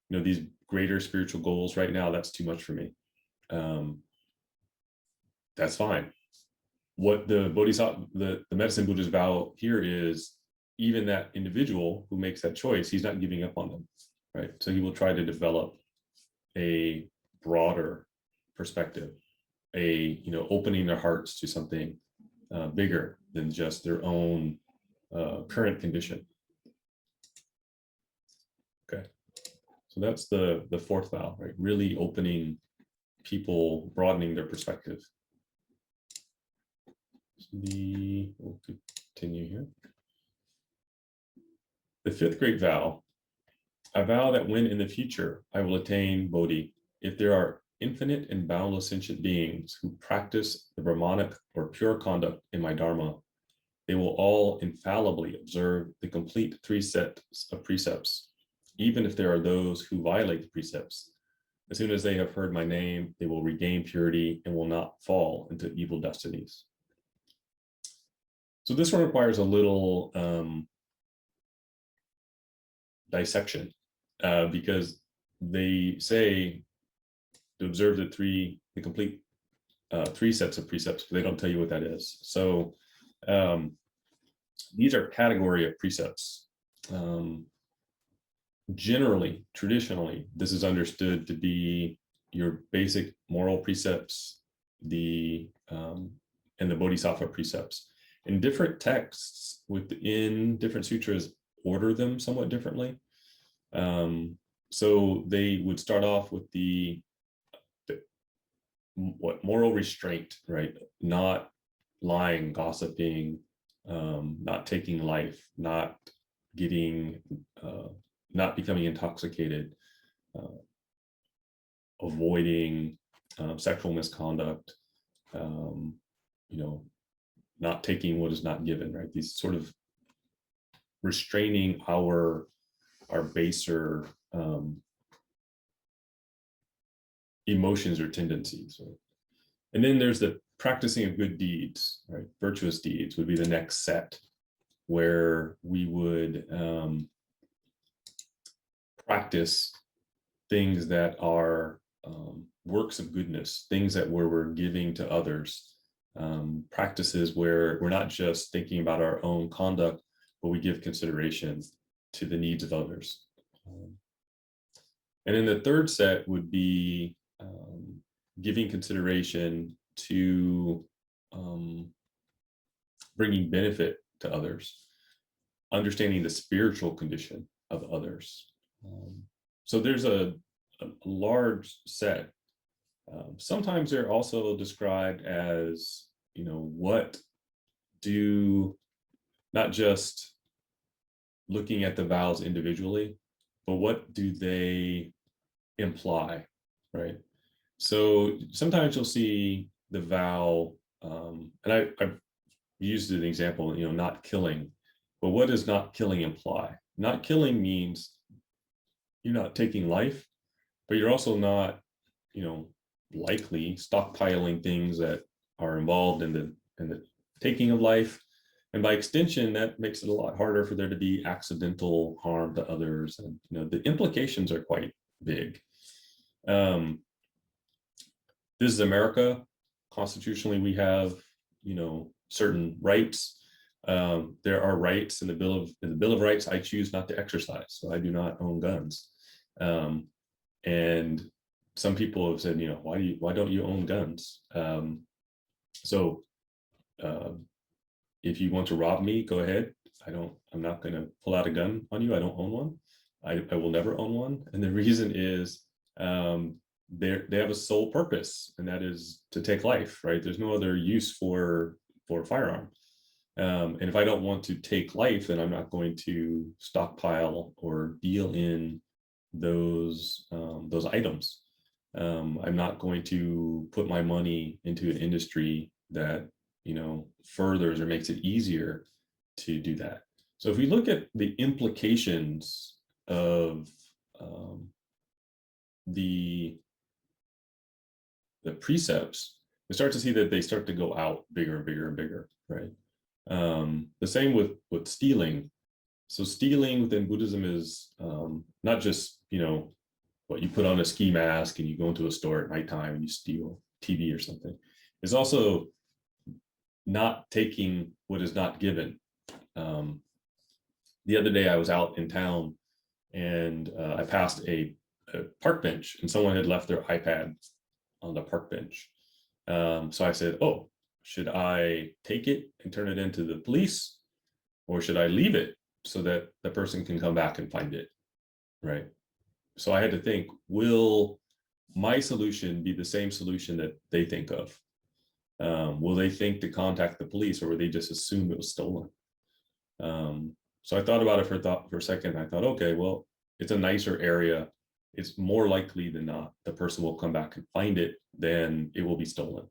these greater spiritual goals right now, that's too much for me. That's fine. What the Bodhisattva, the medicine Buddha's vow here is, even that individual who makes that choice, he's not giving up on them, right? So he will try to develop a broader perspective, opening their hearts to something bigger than just their own current condition. Okay, so that's the fourth vow, right? Really opening people, broadening their perspective. We'll continue here. The fifth great vow, I vow that when in the future I will attain Bodhi, if there are infinite and boundless sentient beings who practice the Brahmanic or pure conduct in my Dharma, they will all infallibly observe the complete 3 sets of precepts, even if there are those who violate the precepts. As soon as they have heard my name, they will regain purity and will not fall into evil destinies. So this one requires a little dissection because they say to observe the complete 3 sets of precepts, but they don't tell you what that is. So these are category of precepts. Generally, traditionally, this is understood to be your basic moral precepts, and the Bodhisattva precepts. In different texts within different sutras order them somewhat differently. So they would start off with the moral restraint, right? Not lying, gossiping, not taking life, not becoming intoxicated, avoiding sexual misconduct, not taking what is not given, right? These sort of restraining our baser emotions or tendencies. Right? And then there's the practicing of good deeds, right? Virtuous deeds would be the next set, where we would practice things that are works of goodness, things that we're giving to others, practices where we're not just thinking about our own conduct, but we give consideration to the needs of others. And then the third set would be giving consideration to bringing benefit to others, understanding the spiritual condition of others. So there's a large set. Sometimes they're also described as, what do, not just looking at the vows individually, but what do they imply, right? So sometimes you'll see the vow, and I've used an example, not killing, but what does not killing imply? Not killing means you're not taking life, but you're also not, likely stockpiling things that are involved in the taking of life. And by extension, that makes it a lot harder for there to be accidental harm to others. And, the implications are quite big. This is America. Constitutionally, we have, certain rights. There are rights in the Bill of Rights I choose not to exercise. So I do not own guns. And some people have said, why don't you own guns? So if you want to rob me, go ahead. I'm not going to pull out a gun on you. I don't own one. I will never own one. And the reason is they have a sole purpose, and that is to take life, right? There's no other use for a firearm. And if I don't want to take life, then I'm not going to stockpile or deal in those items. I'm not going to put my money into an industry that furthers or makes it easier to do that. So if we look at the implications of the precepts, we start to see that they start to go out bigger and bigger and bigger, right? The same with stealing. So stealing within Buddhism is not just, what you put on a ski mask and you go into a store at nighttime and you steal TV or something. It's also not taking what is not given. The other day I was out in town and I passed a park bench and someone had left their iPad on the park bench. So I said, oh, should I take it and turn it into the police, or should I leave it so that the person can come back and find it, right? So I had to think, will my solution be the same solution that they think of? Will they think to contact the police, or will they just assume it was stolen? So I thought about it for a second. I thought, okay, well, it's a nicer area. It's more likely than not the person will come back and find it than it will be stolen.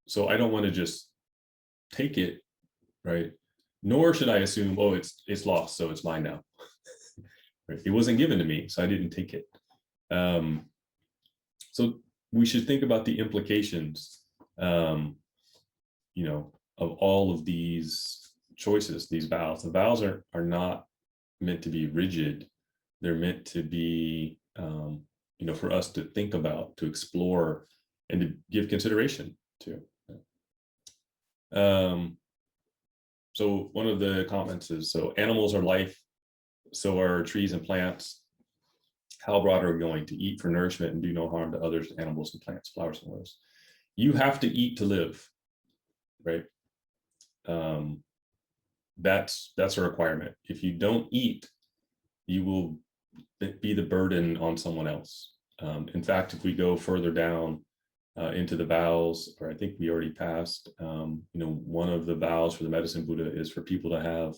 So I don't want to just take it, right? Nor should I assume, oh, it's lost, so it's mine now. It wasn't given to me, so I didn't take it. So we should think about the implications, of all of these choices, these vows. The vows are not meant to be rigid. They're meant to be, for us to think about, to explore, and to give consideration to. So one of the comments is, so animals are life, so are trees and plants. How broad are we going? To eat for nourishment and do no harm to others, animals and plants, flowers and oils. You have to eat to live, right? That's a requirement. If you don't eat, you will be the burden on someone else. In fact, if we go further down into the vows, or I think we already passed, one of the vows for the medicine Buddha is for people to have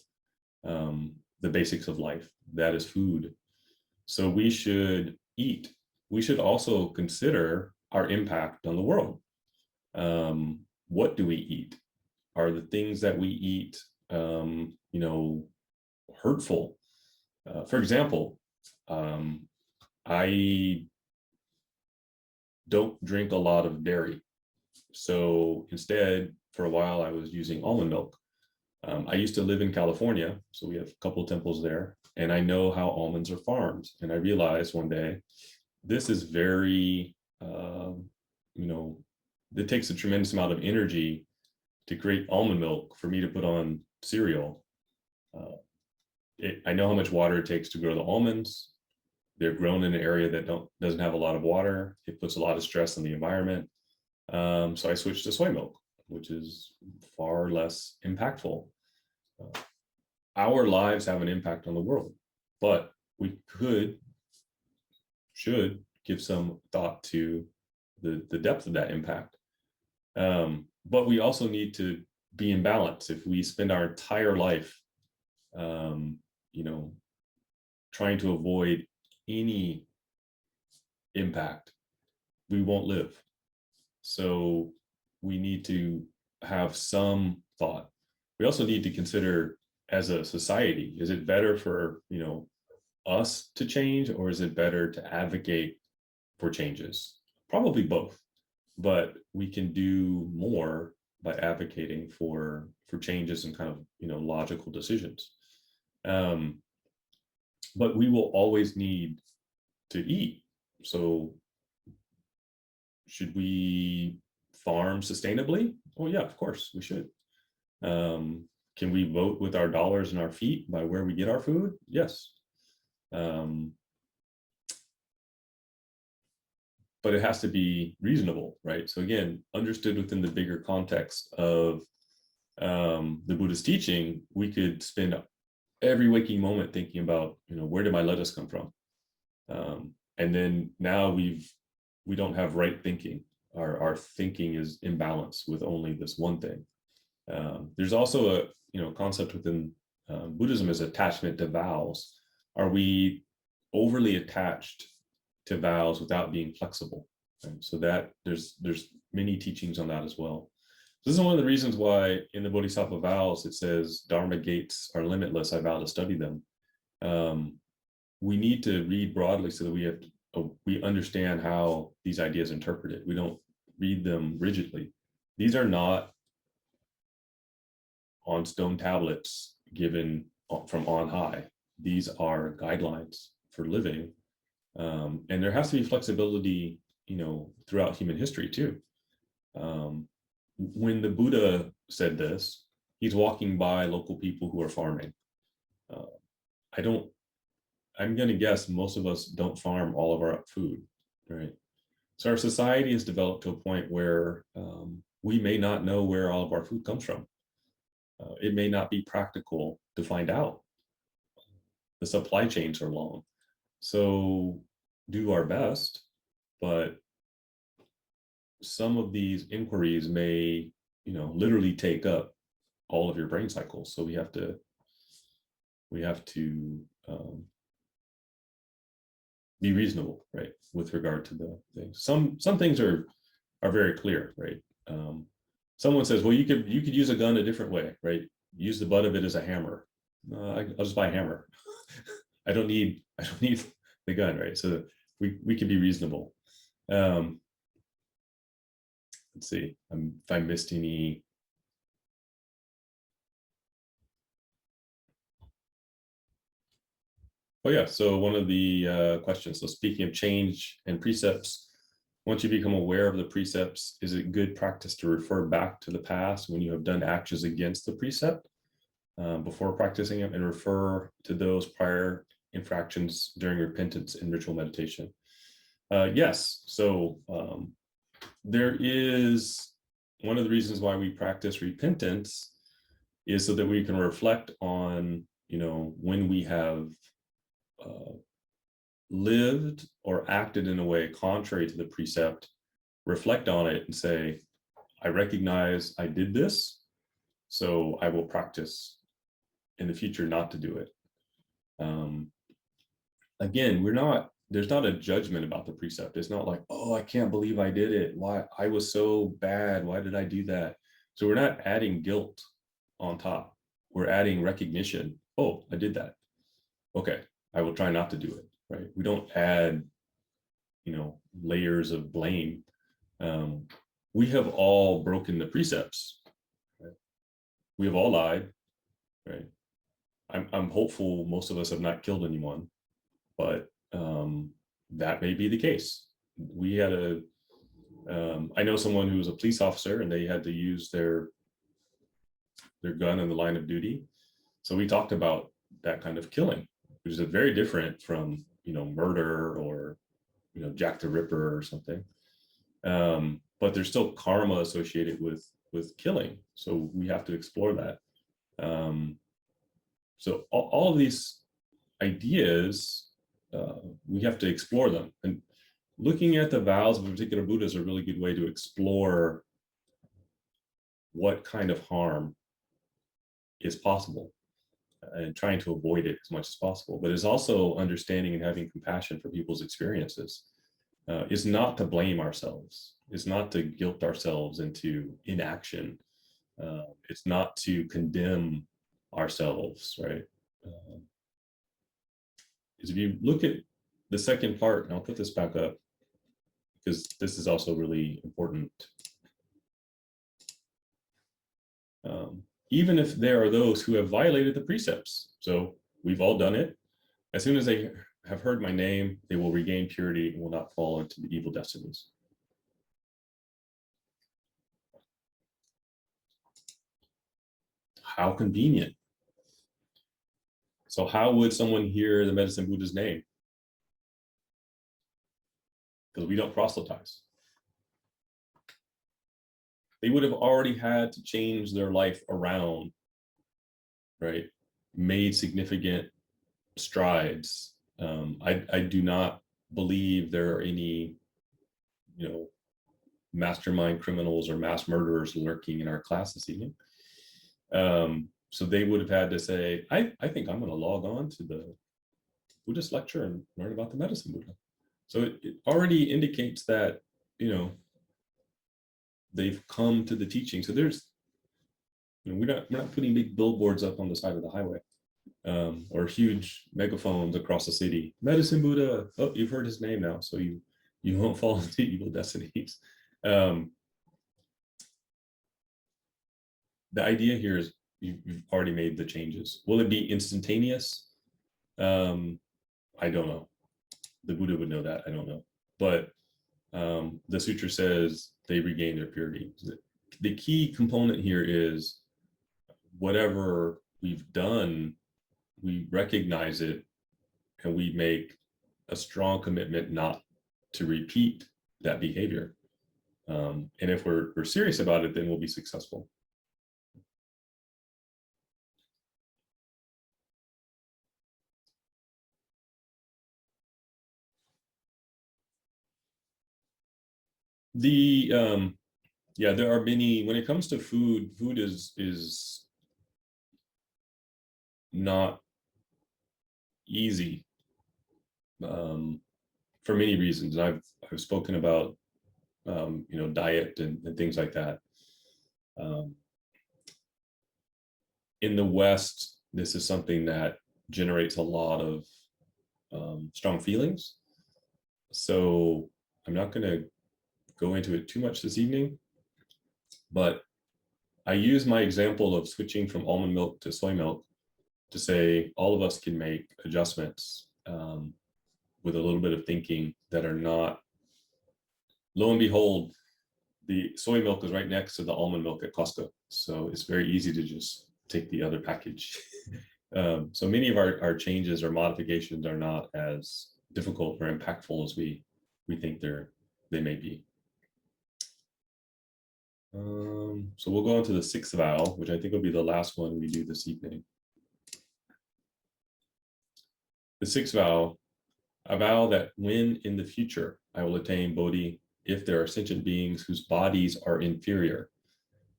the basics of life. That is food. So we should eat. We should also consider our impact on the world. What do we eat? Are the things that we eat, hurtful? For example, I don't drink a lot of dairy. So instead, for a while, I was using almond milk. I used to live in California, so we have a couple of temples there, and I know how almonds are farmed. And I realized one day, this is very, it takes a tremendous amount of energy to create almond milk for me to put on cereal. I know how much water it takes to grow the almonds. They're grown in an area that doesn't have a lot of water. It puts a lot of stress on the environment. So I switched to soy milk, which is far less impactful. Our lives have an impact on the world, but we should give some thought to the depth of that impact. But we also need to be in balance. If we spend our entire life, trying to avoid any impact, we won't live. So we need to have some thought. We also need to consider, as a society, is it better for us to change, or is it better to advocate for changes? Probably both, but we can do more by advocating for changes and kind of logical decisions. But we will always need to eat. So should we farm sustainably? Oh yeah, of course we should. Can we vote with our dollars and our feet by where we get our food? Yes. But it has to be reasonable, right? So again, understood within the bigger context of the Buddhist teaching, we could spend every waking moment thinking about, where did my lettuce come from? And then now we don't have right thinking. Our thinking is imbalanced with only this one thing. There's also a concept within Buddhism is attachment to vows. Are we overly attached to vows without being flexible? Right? So that there's many teachings on that as well. This is one of the reasons why in the Bodhisattva Vows it says Dharma gates are limitless. I vow to study them. We need to read broadly so that we understand how these ideas interpreted. We don't read them rigidly. These are not on stone tablets given from on high. These are guidelines for living, and there has to be flexibility, throughout human history too. When the Buddha said this, he's walking by local people who are farming. I'm going to guess most of us don't farm all of our food, right? So our society has developed to a point where we may not know where all of our food comes from. It may not be practical to find out. The supply chains are long. So do our best, but some of these inquiries may, literally take up all of your brain cycles. So we have to be reasonable, right, with regard to the things. Some things are very clear, right? Someone says, well, you could use a gun a different way, right? Use the butt of it as a hammer. I'll just buy a hammer. I don't need the gun, right? So we can be reasonable. Let's see if I missed any. Oh yeah, so one of the questions, so speaking of change and precepts, once you become aware of the precepts, is it good practice to refer back to the past when you have done actions against the precept before practicing it, and refer to those prior infractions during repentance and ritual meditation? Yes, so there is one of the reasons why we practice repentance is so that we can reflect on, when we have lived or acted in a way contrary to the precept, reflect on it and say, I recognize I did this, so I will practice in the future not to do it. Again, there's not a judgment about the precept. It's not like, oh, I can't believe I did it. Why? I was so bad. Why did I do that? So we're not adding guilt on top. We're adding recognition. Oh, I did that. Okay, I will try not to do it, right? We don't add, layers of blame. We have all broken the precepts, right? We have all lied, right? I'm hopeful most of us have not killed anyone, but that may be the case. We had I know someone who was a police officer and they had to use their gun in the line of duty. So we talked about that kind of killing, which is very different from, murder or, Jack the Ripper or something. But there's still karma associated with killing. So we have to explore that. So all of these ideas, we have to explore them. And looking at the vows of a particular Buddha is a really good way to explore what kind of harm is possible and trying to avoid it as much as possible. But it's also understanding and having compassion for people's experiences. It's not to blame ourselves. It's not to guilt ourselves into inaction. It's not to condemn ourselves, right? Because if you look at the second part, and I'll put this back up because this is also really important. Even if there are those who have violated the precepts, so we've all done it, as soon as they have heard my name, they will regain purity and will not fall into the evil destinies. How convenient. So how would someone hear the Medicine Buddha's name? Because we don't proselytize. They would have already had to change their life around, right? Made significant strides. I do not believe there are any, mastermind criminals or mass murderers lurking in our class this evening. So they would have had to say, I think I'm going to log on to the Buddhist lecture and learn about the Medicine Buddha. So it already indicates that, they've come to the teaching. So there's, we're not putting big billboards up on the side of the highway, or huge megaphones across the city. Medicine Buddha. Oh, you've heard his name now, so you won't fall into evil destinies. The idea here is you've already made the changes. Will it be instantaneous? I don't know. The Buddha would know that. I don't know. But the sutra says they regain their purity. The key component here is whatever we've done, we recognize it and we make a strong commitment not to repeat that behavior. And if we're serious about it, then we'll be successful. Yeah, there are many. When it comes to food is not easy for many reasons. I've spoken about diet and things like that. In the West, this is something that generates a lot of strong feelings. So I'm not going to go into it too much this evening, but I use my example of switching from almond milk to soy milk to say all of us can make adjustments with a little bit of thinking that are not, lo and behold, the soy milk is right next to the almond milk at Costco. So it's very easy to just take the other package. So many of our changes or modifications are not as difficult or impactful as we think they may be. So we'll go on to the sixth vow, which I think will be the last one we do this evening. The sixth vow, I vow that when in the future I will attain Bodhi, if there are sentient beings whose bodies are inferior,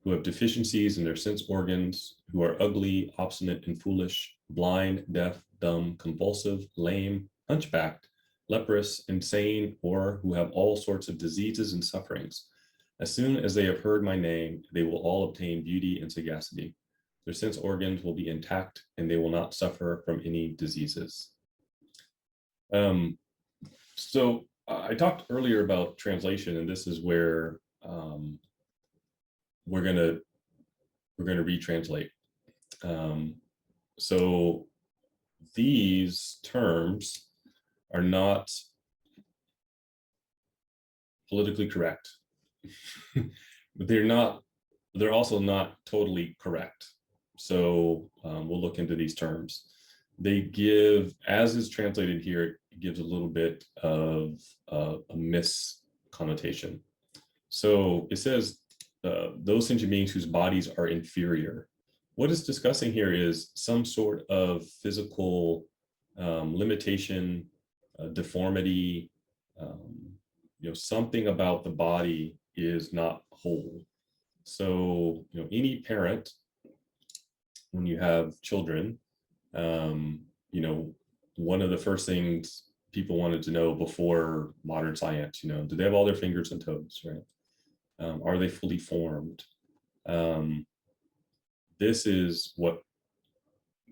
who have deficiencies in their sense organs, who are ugly, obstinate, and foolish, blind, deaf, dumb, convulsive, lame, hunchbacked, leprous, insane, or who have all sorts of diseases and sufferings. As soon as they have heard my name, they will all obtain beauty and sagacity. Their sense organs will be intact, and they will not suffer from any diseases. So I talked earlier about translation, and this is where we're gonna retranslate. So these terms are not politically correct, but they're also not totally correct. So we'll look into these terms. They give, as is translated here, it gives a little bit of a misconnotation. So it says, those sentient beings whose bodies are inferior. What it's discussing here is some sort of physical limitation, deformity, something about the body is not whole. So, any parent, when you have children, one of the first things people wanted to know before modern science, do they have all their fingers and toes, right? Are they fully formed? This is what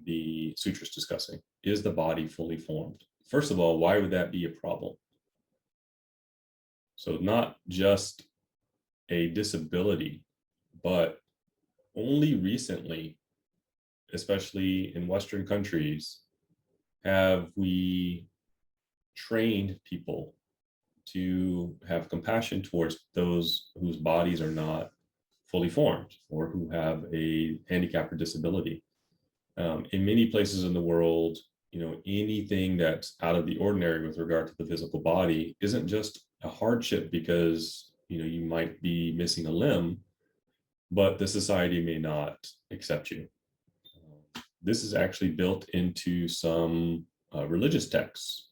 the sutra is discussing. Is the body fully formed? First of all, why would that be a problem? So not just a disability, but only recently, especially in Western countries, have we trained people to have compassion towards those whose bodies are not fully formed or who have a handicap or disability. In many places in the world, anything that's out of the ordinary with regard to the physical body isn't just a hardship because, you might be missing a limb, but the society may not accept you. This is actually built into some religious texts.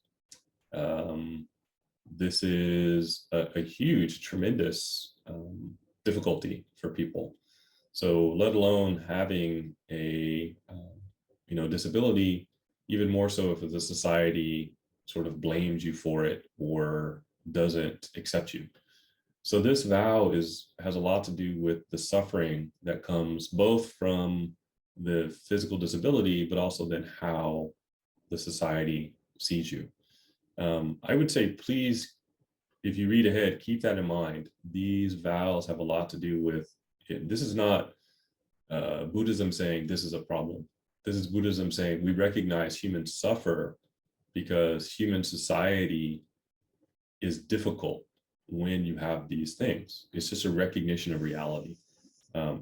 This is a huge, tremendous difficulty for people. So let alone having a disability, even more so if the society sort of blames you for it or doesn't accept you. So this vow has a lot to do with the suffering that comes both from the physical disability, but also then how the society sees you. I would say, please, if you read ahead, keep that in mind. These vows have a lot to do with it. This is not Buddhism saying this is a problem. This is Buddhism saying we recognize humans suffer because human society is difficult when you have these things. It's just a recognition of reality.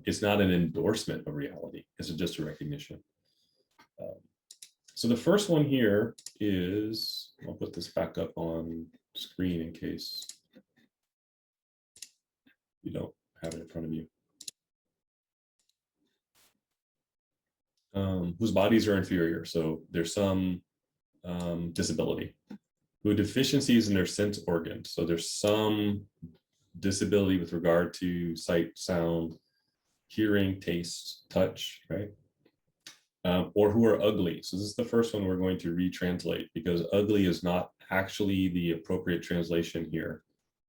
It's not an endorsement of reality. It's just a recognition. So the first one here is, I'll put this back up on screen in case you don't have it in front of you. Whose bodies are inferior. So there's some disability. Who have deficiencies in their sense organs. So there's some disability with regard to sight, sound, hearing, taste, touch, right? Or who are ugly. So this is the first one we're going to retranslate because ugly is not actually the appropriate translation here.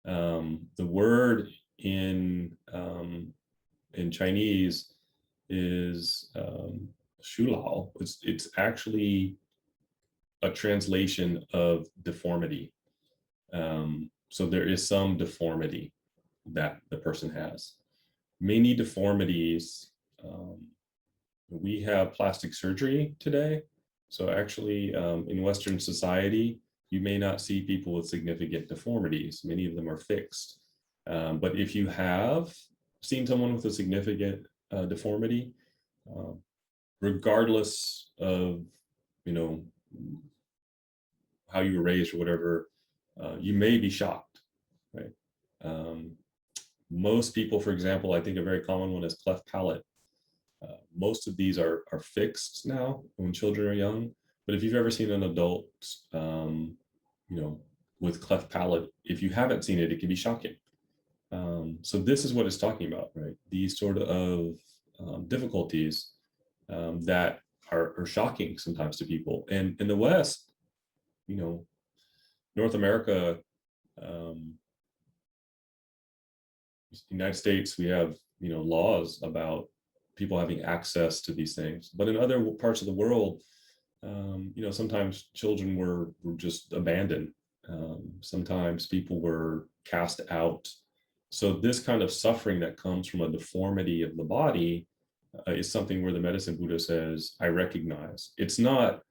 The word in Chinese is shulao. It's actually a translation of deformity. So there is some deformity that the person has. Many deformities, we have plastic surgery today. So actually in Western society, you may not see people with significant deformities. Many of them are fixed. But if you have seen someone with a significant deformity, regardless of, how you were raised or whatever, you may be shocked, right? Most people, for example, I think a very common one is cleft palate. Most of these are fixed now when children are young. But if you've ever seen an adult, with cleft palate, if you haven't seen it, it can be shocking. So this is what it's talking about, right? These sort of difficulties that are shocking sometimes to people. And in the West, North America, United States, we have laws about people having access to these things. But in other parts of the world, sometimes children were just abandoned. Sometimes people were cast out. So this kind of suffering that comes from a deformity of the body is something where the medicine Buddha says, I recognize. It's not,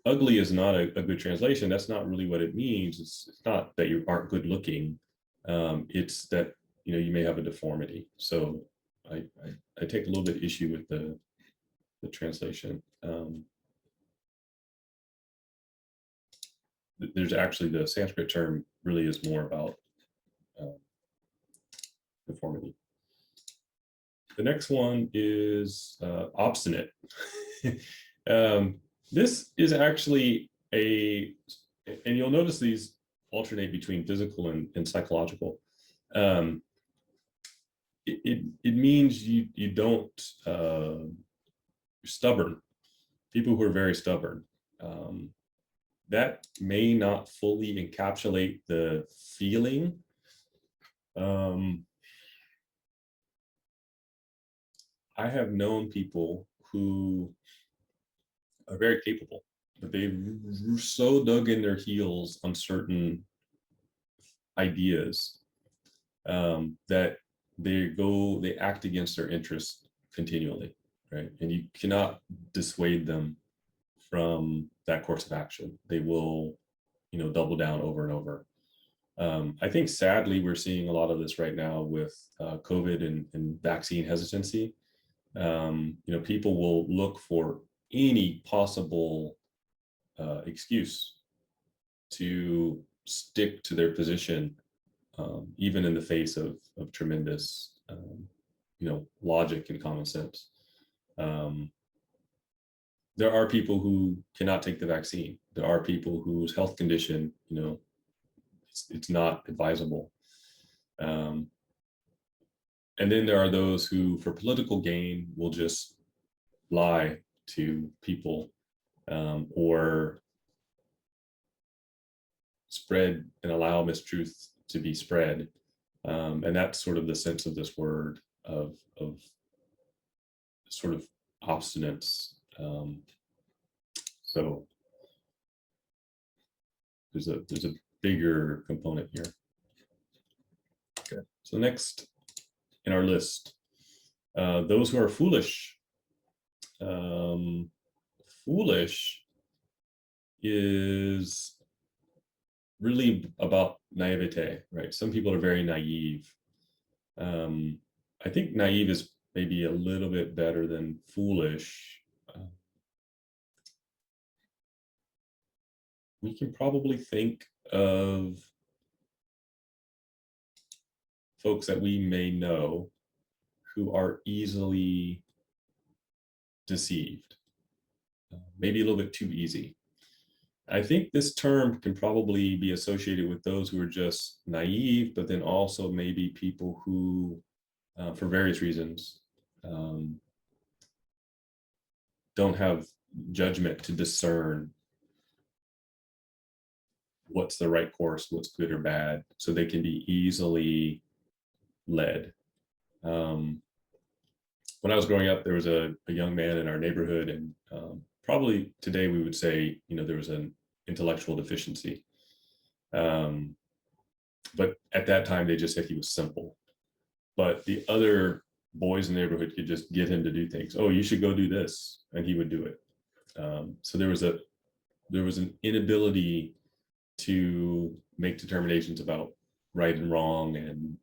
ugly is not a good translation. That's not really what it means. It's not that you aren't good looking. It's that, you may have a deformity. So I take a little bit issue with the translation. There's actually, the Sanskrit term really is more about deformity. The next one is obstinate. This is actually and you'll notice these alternate between physical and psychological. It means you don't, you're stubborn. People who are very stubborn. That may not fully encapsulate the feeling. I have known people who are very capable, but they've so dug in their heels on certain ideas that they act against their interests continually, right? And you cannot dissuade them from that course of action. They will, double down over and over. I think sadly we're seeing a lot of this right now with COVID and vaccine hesitancy. People will look for any possible excuse to stick to their position, even in the face of tremendous, logic and common sense. There are people who cannot take the vaccine. There are people whose health condition, it's not advisable. And then there are those who, for political gain, will just lie to people or spread and allow mistruth to be spread And that's sort of the sense of this word of sort of obstinance. So there's a bigger component here. Okay. So next in our list, those who are foolish. Foolish is really about naivete, right? Some people are very naive. I think naive is maybe a little bit better than foolish. We can probably think of folks that we may know who are easily deceived, maybe a little bit too easy. I think this term can probably be associated with those who are just naive, but then also maybe people who, for various reasons, don't have judgment to discern what's the right course, what's good or bad, so they can be easily led. When I was growing up, there was a young man in our neighborhood, and probably today we would say, there was an intellectual deficiency. But at that time, they just said he was simple. But the other boys in the neighborhood could just get him to do things. Oh, you should go do this, and he would do it. So there was an inability to make determinations about right and wrong, and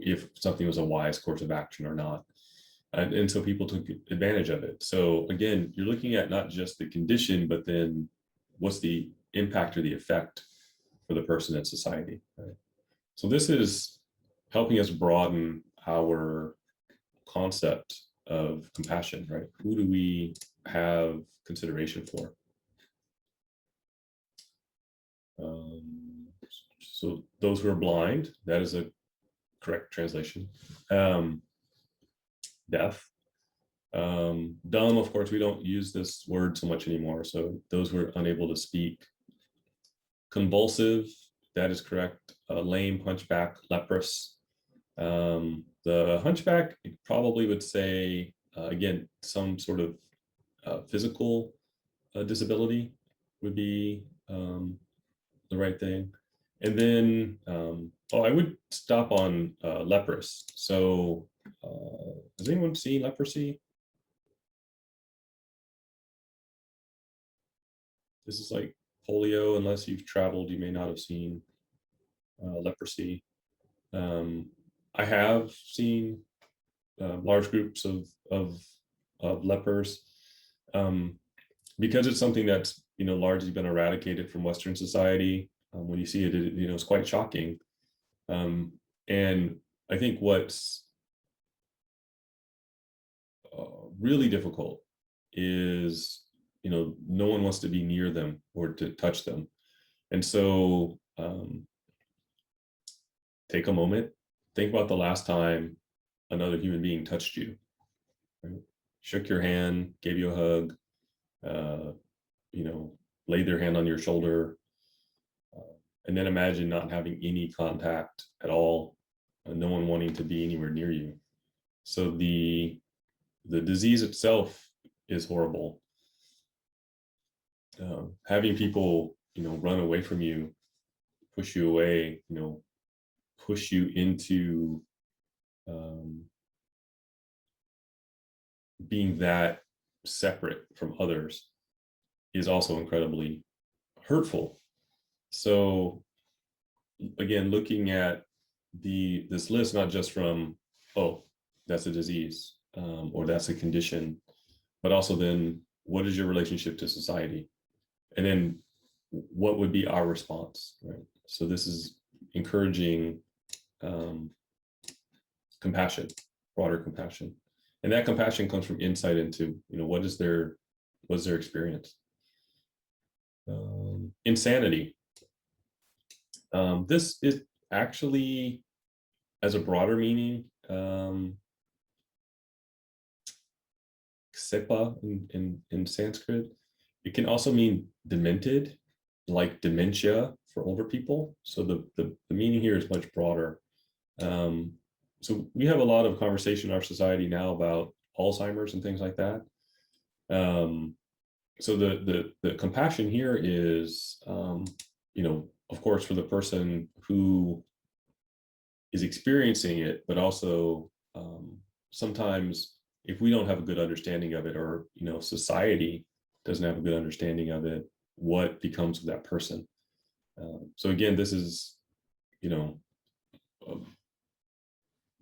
if something was a wise course of action or not. And so people took advantage of it. So again, you're looking at not just the condition, but then what's the impact or the effect for the person in society, right? So this is helping us broaden our concept of compassion, right? Who do we have consideration for? So those who are blind, that is a correct translation. Deaf. Dumb, of course, we don't use this word so much anymore. So those who are unable to speak. Convulsive, that is correct. Lame, hunchback, leprous. The hunchback probably would say, again, some sort of physical disability would be the right thing. And then, I would stop on leprous. So has anyone seen leprosy? This is like polio. Unless you've traveled, you may not have seen leprosy. I have seen large groups of lepers, because it's something that's largely been eradicated from Western society. When you see it, it's quite shocking. And I think what's really difficult is no one wants to be near them or to touch them. And so take a moment, think about the last time another human being touched you, right? Shook your hand, gave you a hug, laid their hand on your shoulder, and then imagine not having any contact at all, no one wanting to be anywhere near you. So the disease itself is horrible. Having people, run away from you, push you away, push you into being that separate from others is also incredibly hurtful. So again, looking at this list, not just from, oh, that's a disease, or that's a condition, but also then what is your relationship to society? And then what would be our response, right? So this is encouraging compassion, broader compassion. And that compassion comes from insight into, what is their experience. Insanity. This is actually, as a broader meaning, sepa in Sanskrit. It can also mean demented, like dementia for older people. So the meaning here is much broader. So we have a lot of conversation in our society now about Alzheimer's and things like that. So the compassion here is, of course, for the person who is experiencing it, but also sometimes if we don't have a good understanding of it, or society doesn't have a good understanding of it, what becomes of that person? So again, this is,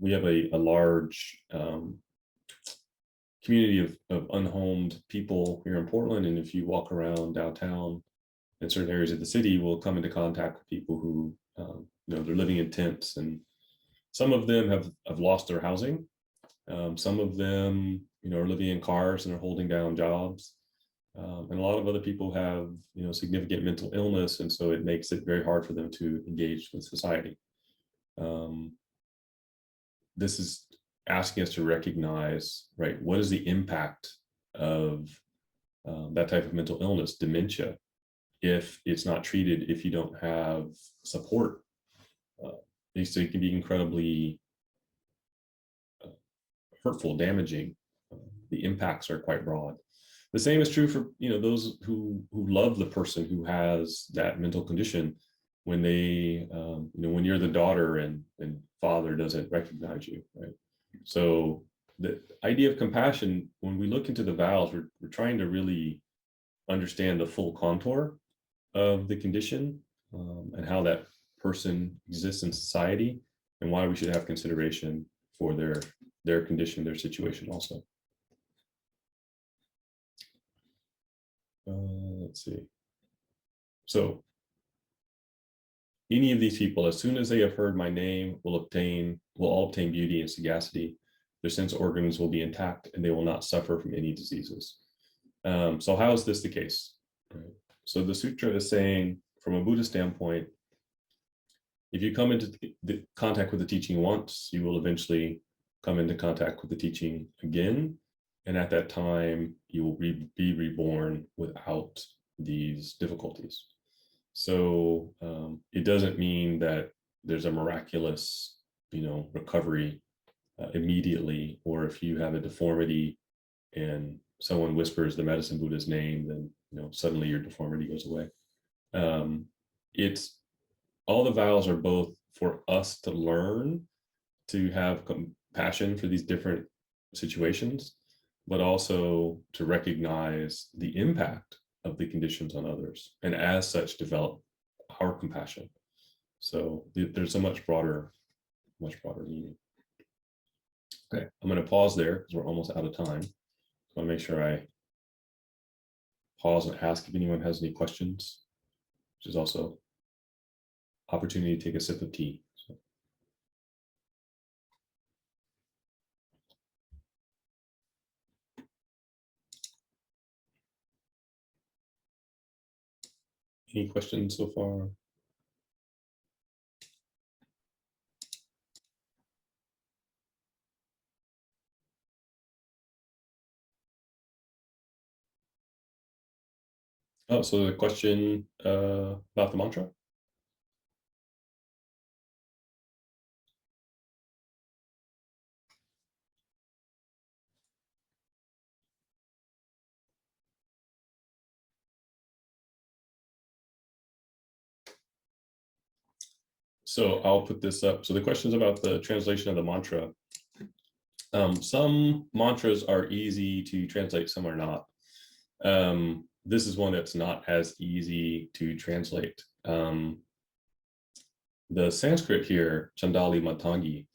we have a large community of unhomed people here in Portland, and if you walk around downtown in certain areas of the city, we'll come into contact with people who, they're living in tents, and some of them have lost their housing. Some of them, are living in cars and are holding down jobs. And a lot of other people have, significant mental illness, and so it makes it very hard for them to engage with society. This is asking us to recognize, right, what is the impact of that type of mental illness, dementia, if it's not treated, if you don't have support. So it can be incredibly hurtful, damaging. The impacts are quite broad. The same is true for those who love the person who has that mental condition. When they when you're the daughter and father doesn't recognize you, right? So the idea of compassion, when we look into the vows, we're trying to really understand the full contour of the condition, and how that person exists in society, and why we should have consideration for their condition, their situation also. Let's see. So any of these people, as soon as they have heard my name, will all obtain beauty and sagacity. Their sense organs will be intact, and they will not suffer from any diseases. So how is this the case? Right. So the sutra is saying, from a Buddhist standpoint, if you come into the contact with the teaching once, you will eventually come into contact with the teaching again. And at that time, you will be reborn without these difficulties. So it doesn't mean that there's a miraculous, recovery immediately, or if you have a deformity and someone whispers the medicine Buddha's name, then suddenly your deformity goes away. It's all the vows are both for us to learn to have compassion for these different situations, but also to recognize the impact of the conditions on others, and as such develop our compassion. So there's a much broader meaning. Okay, I'm going to pause there because we're almost out of time. So I want to make sure I pause and ask if anyone has any questions, which is also opportunity to take a sip of tea. So. Any questions so far? Oh, so the question about the mantra? So I'll put this up. So the question is about the translation of the mantra. Some mantras are easy to translate, some are not. This is one that's not as easy to translate. The Sanskrit here, Chandali Matangi,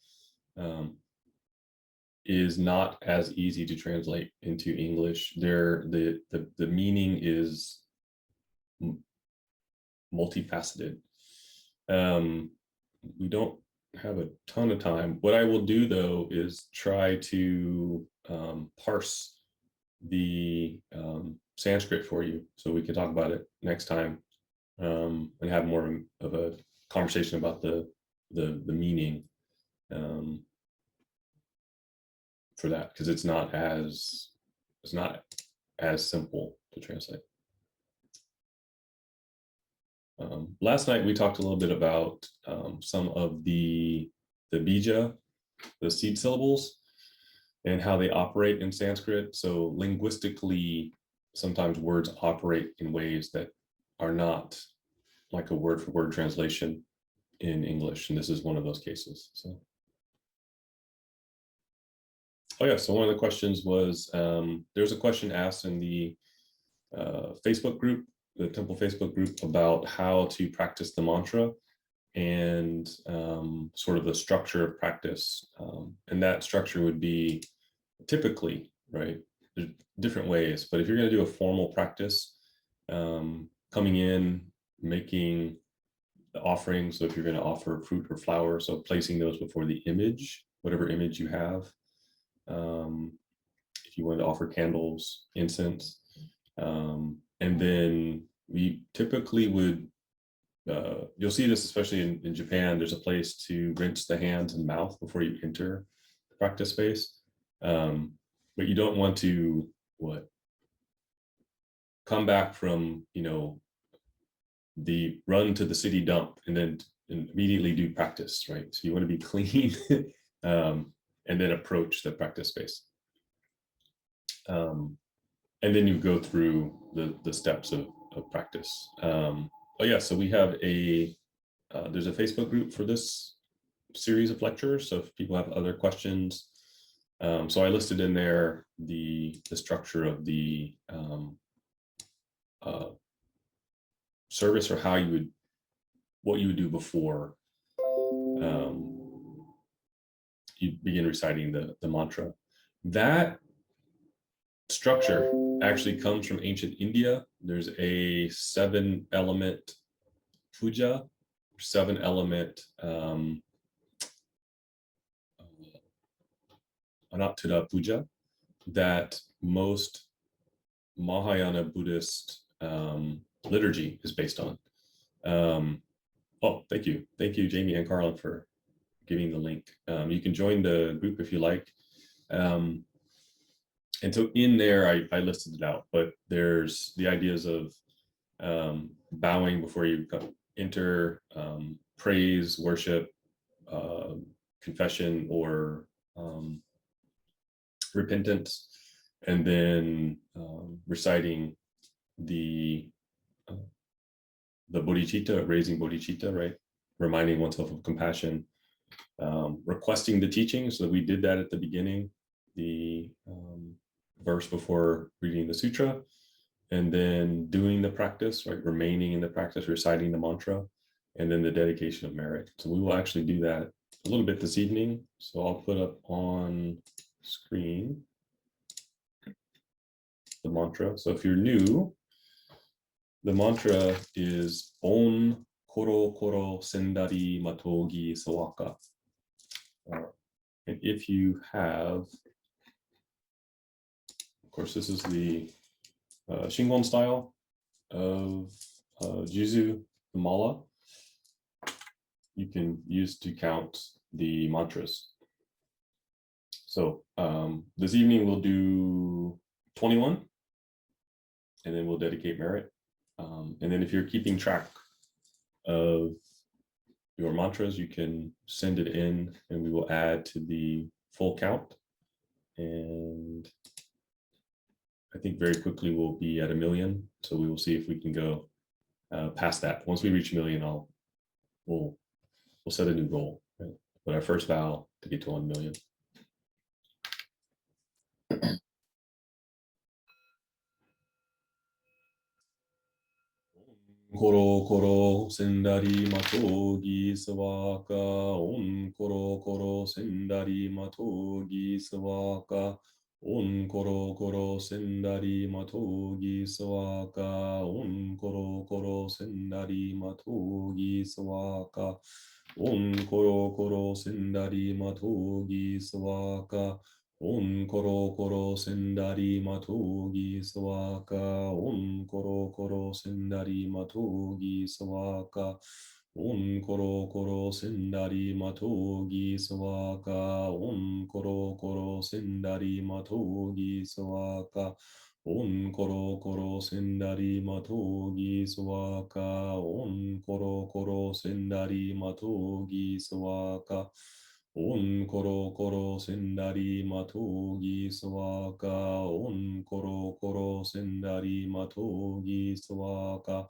is not as easy to translate into English. The meaning is multifaceted. We don't have a ton of time. What I will do though is try to parse the Sanskrit for you, so we can talk about it next time, and have more of a conversation about the meaning for that, because it's not as simple to translate. Last night we talked a little bit about some of the bija, the seed syllables, and how they operate in Sanskrit. So linguistically, sometimes words operate in ways that are not like a word for word translation in English. And this is one of those cases. So, oh yeah, so one of the questions was, there's a question asked in the Facebook group, the temple Facebook group, about how to practice the mantra and sort of the structure of practice. And that structure would be typically, right, there's different ways, but if you're going to do a formal practice, coming in, making the offering, so if you're going to offer fruit or flower, so placing those before the image, whatever image you have. If you want to offer candles, incense, and then we typically would, you'll see this especially in Japan, there's a place to rinse the hands and mouth before you enter the practice space. But you don't want to come back from, the run to the city dump and then immediately do practice, right? So you want to be clean and then approach the practice space. And then you go through the steps of practice. Oh yeah, so we have there's a Facebook group for this series of lectures. So if people have other questions, so I listed in there the structure of the service, or what you would do before you begin reciting the mantra. That structure actually comes from ancient India. There's a 7-element puja, 7-element Anattara puja that most Mahayana Buddhist liturgy is based on. Oh, thank you, Jamie and Carlin, for giving the link. You can join the group if you like. And so in there, I listed it out, but there's the ideas of bowing before you enter, praise, worship, confession, or repentance, and then reciting the bodhicitta, raising bodhicitta, right? Reminding oneself of compassion, requesting the teaching. So we did that at the beginning, the verse before reading the sutra, and then doing the practice, right? Remaining in the practice, reciting the mantra, and then the dedication of merit. So we will actually do that a little bit this evening. So I'll put up on screen the mantra. So if you're new, the mantra is On Koro Koro Sendari Matogi Sawaka. And if you have, of course, this is the Shingon style of Jizu, the mala, you can use to count the mantras. So this evening we'll do 21, and then we'll dedicate merit. And then if you're keeping track of your mantras, you can send it in and we will add to the full count. And I think very quickly we'll be at 1 million. So we will see if we can go past that. Once we reach 1 million, we'll set a new goal. Right? But our first vow to get to 1 million. Koro koro sendari matogi sawaka. On koro koro sendari matogi sawaka. On koro koro sendari matogi sawaka. On koro koro sendari matogi sawaka. On koro koro sendari matogi sawaka. On koro koro sendari matogi sawaka. On koro koro sendari matogi sawaka. On koro koro sendari matogi sawaka. On koro koro sendari matogi sawaka. On koro koro sendari matogi sawaka. On koro koro sendari matogi sawaka. On koro koro sendari matogi swaka. On koro koro sendari matogi swaka.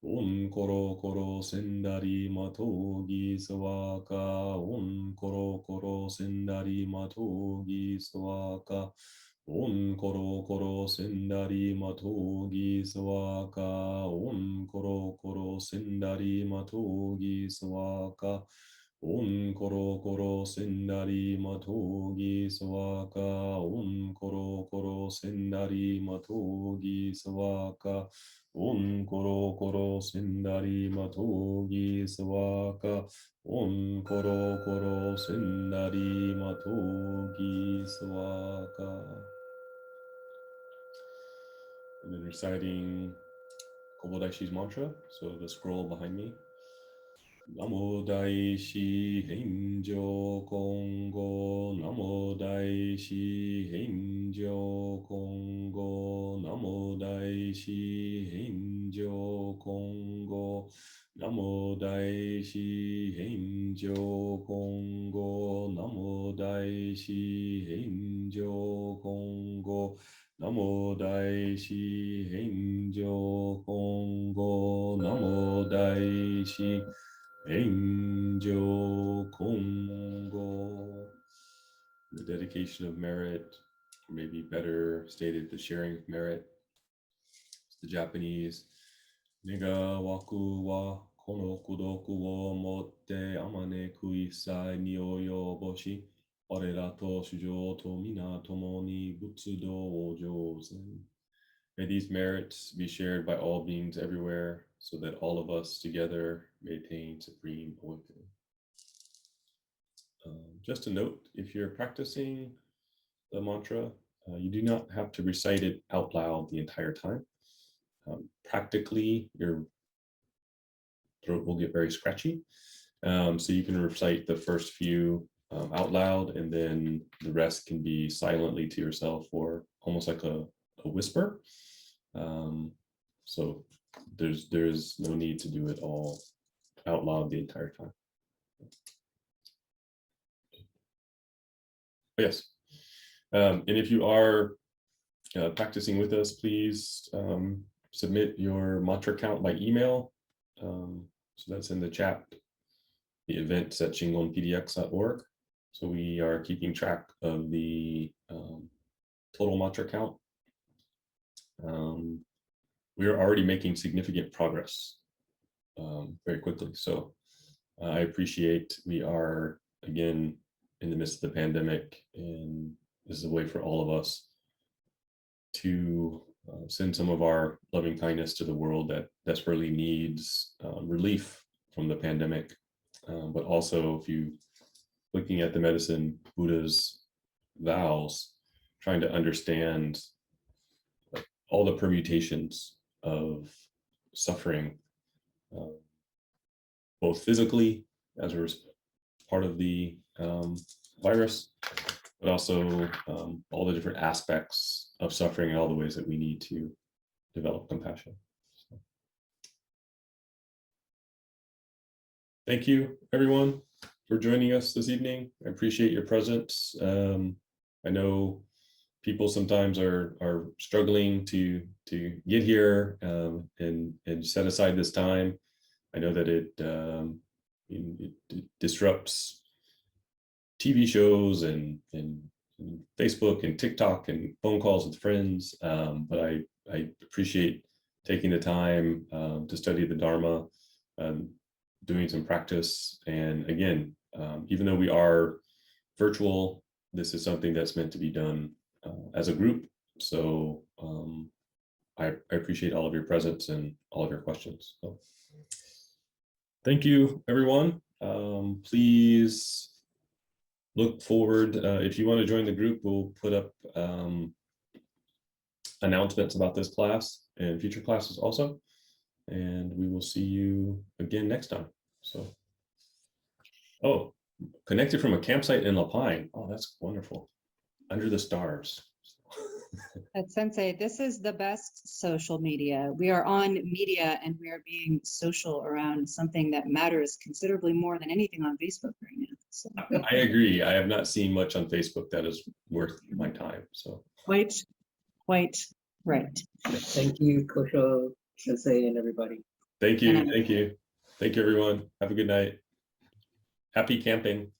On koro koro sendari matogi swaka. On koro koro sendari matogi swaka. On koro koro sendari matogi swaka. On koro koro sendari matogi swaka. On koro koro sendari matogi swaka. On koro koro sendari matogi swaka. On koro koro sendari matogi swaka. On koro koro sendari matogi swaka. And then reciting Kobodaishi's mantra, so the scroll behind me. Namo Daishi Henjo Kongo, Namo Daishi Henjo Kongo, Namo Daishi Henjo Kongo, Namo Daishi Henjo Kongo, Namo Daishi Henjo Kongo, Namo Daishi Henjo Kongo, Namo Daishi Henjo Kongo. The dedication of merit, or maybe better stated, the sharing of merit. It's the Japanese. Nega waku wa kono kudoku wo motte amane kuisai niyo boshi. Orera to shujo to mina tomo ni butsudo wo jozen. May these merits be shared by all beings everywhere, so that all of us together may attain supreme awakening. Just a note, if you're practicing the mantra, you do not have to recite it out loud the entire time. Practically, your throat will get very scratchy. So you can recite the first few out loud, and then the rest can be silently to yourself, or almost like a whisper. So there's no need to do it all out loud the entire time. But yes, and if you are practicing with us, please submit your mantra count by email. So that's in the chat, the events at shingonpdx.org. So we are keeping track of the total mantra count. We are already making significant progress very quickly. So I appreciate we are, again, in the midst of the pandemic, and this is a way for all of us to send some of our loving kindness to the world that desperately needs relief from the pandemic. But also, if you looking at the medicine, Buddha's vows, trying to understand all the permutations of suffering, both physically as a part of the virus, but also all the different aspects of suffering and all the ways that we need to develop compassion. So, thank you, everyone, for joining us this evening. I appreciate your presence. I know people sometimes are struggling to get here and set aside this time. I know that it disrupts TV shows and Facebook and TikTok and phone calls with friends, but I appreciate taking the time to study the Dharma, doing some practice, and again, even though we are virtual, this is something that's meant to be done as a group. So I appreciate all of your presence and all of your questions. So, thank you, everyone. Please look forward. If you want to join the group, we'll put up announcements about this class and future classes also. And we will see you again next time. So, oh, connected from a campsite in La Pine. Oh, that's wonderful. Under the stars. Sensei, this is the best social media. We are on media and we are being social around something that matters considerably more than anything on Facebook right now. So, I agree. I have not seen much on Facebook that is worth my time. So quite right. Thank you, Kosho Sensei, and everybody. thank you. And Thank you. Thank you, everyone. Have a good night. Happy camping.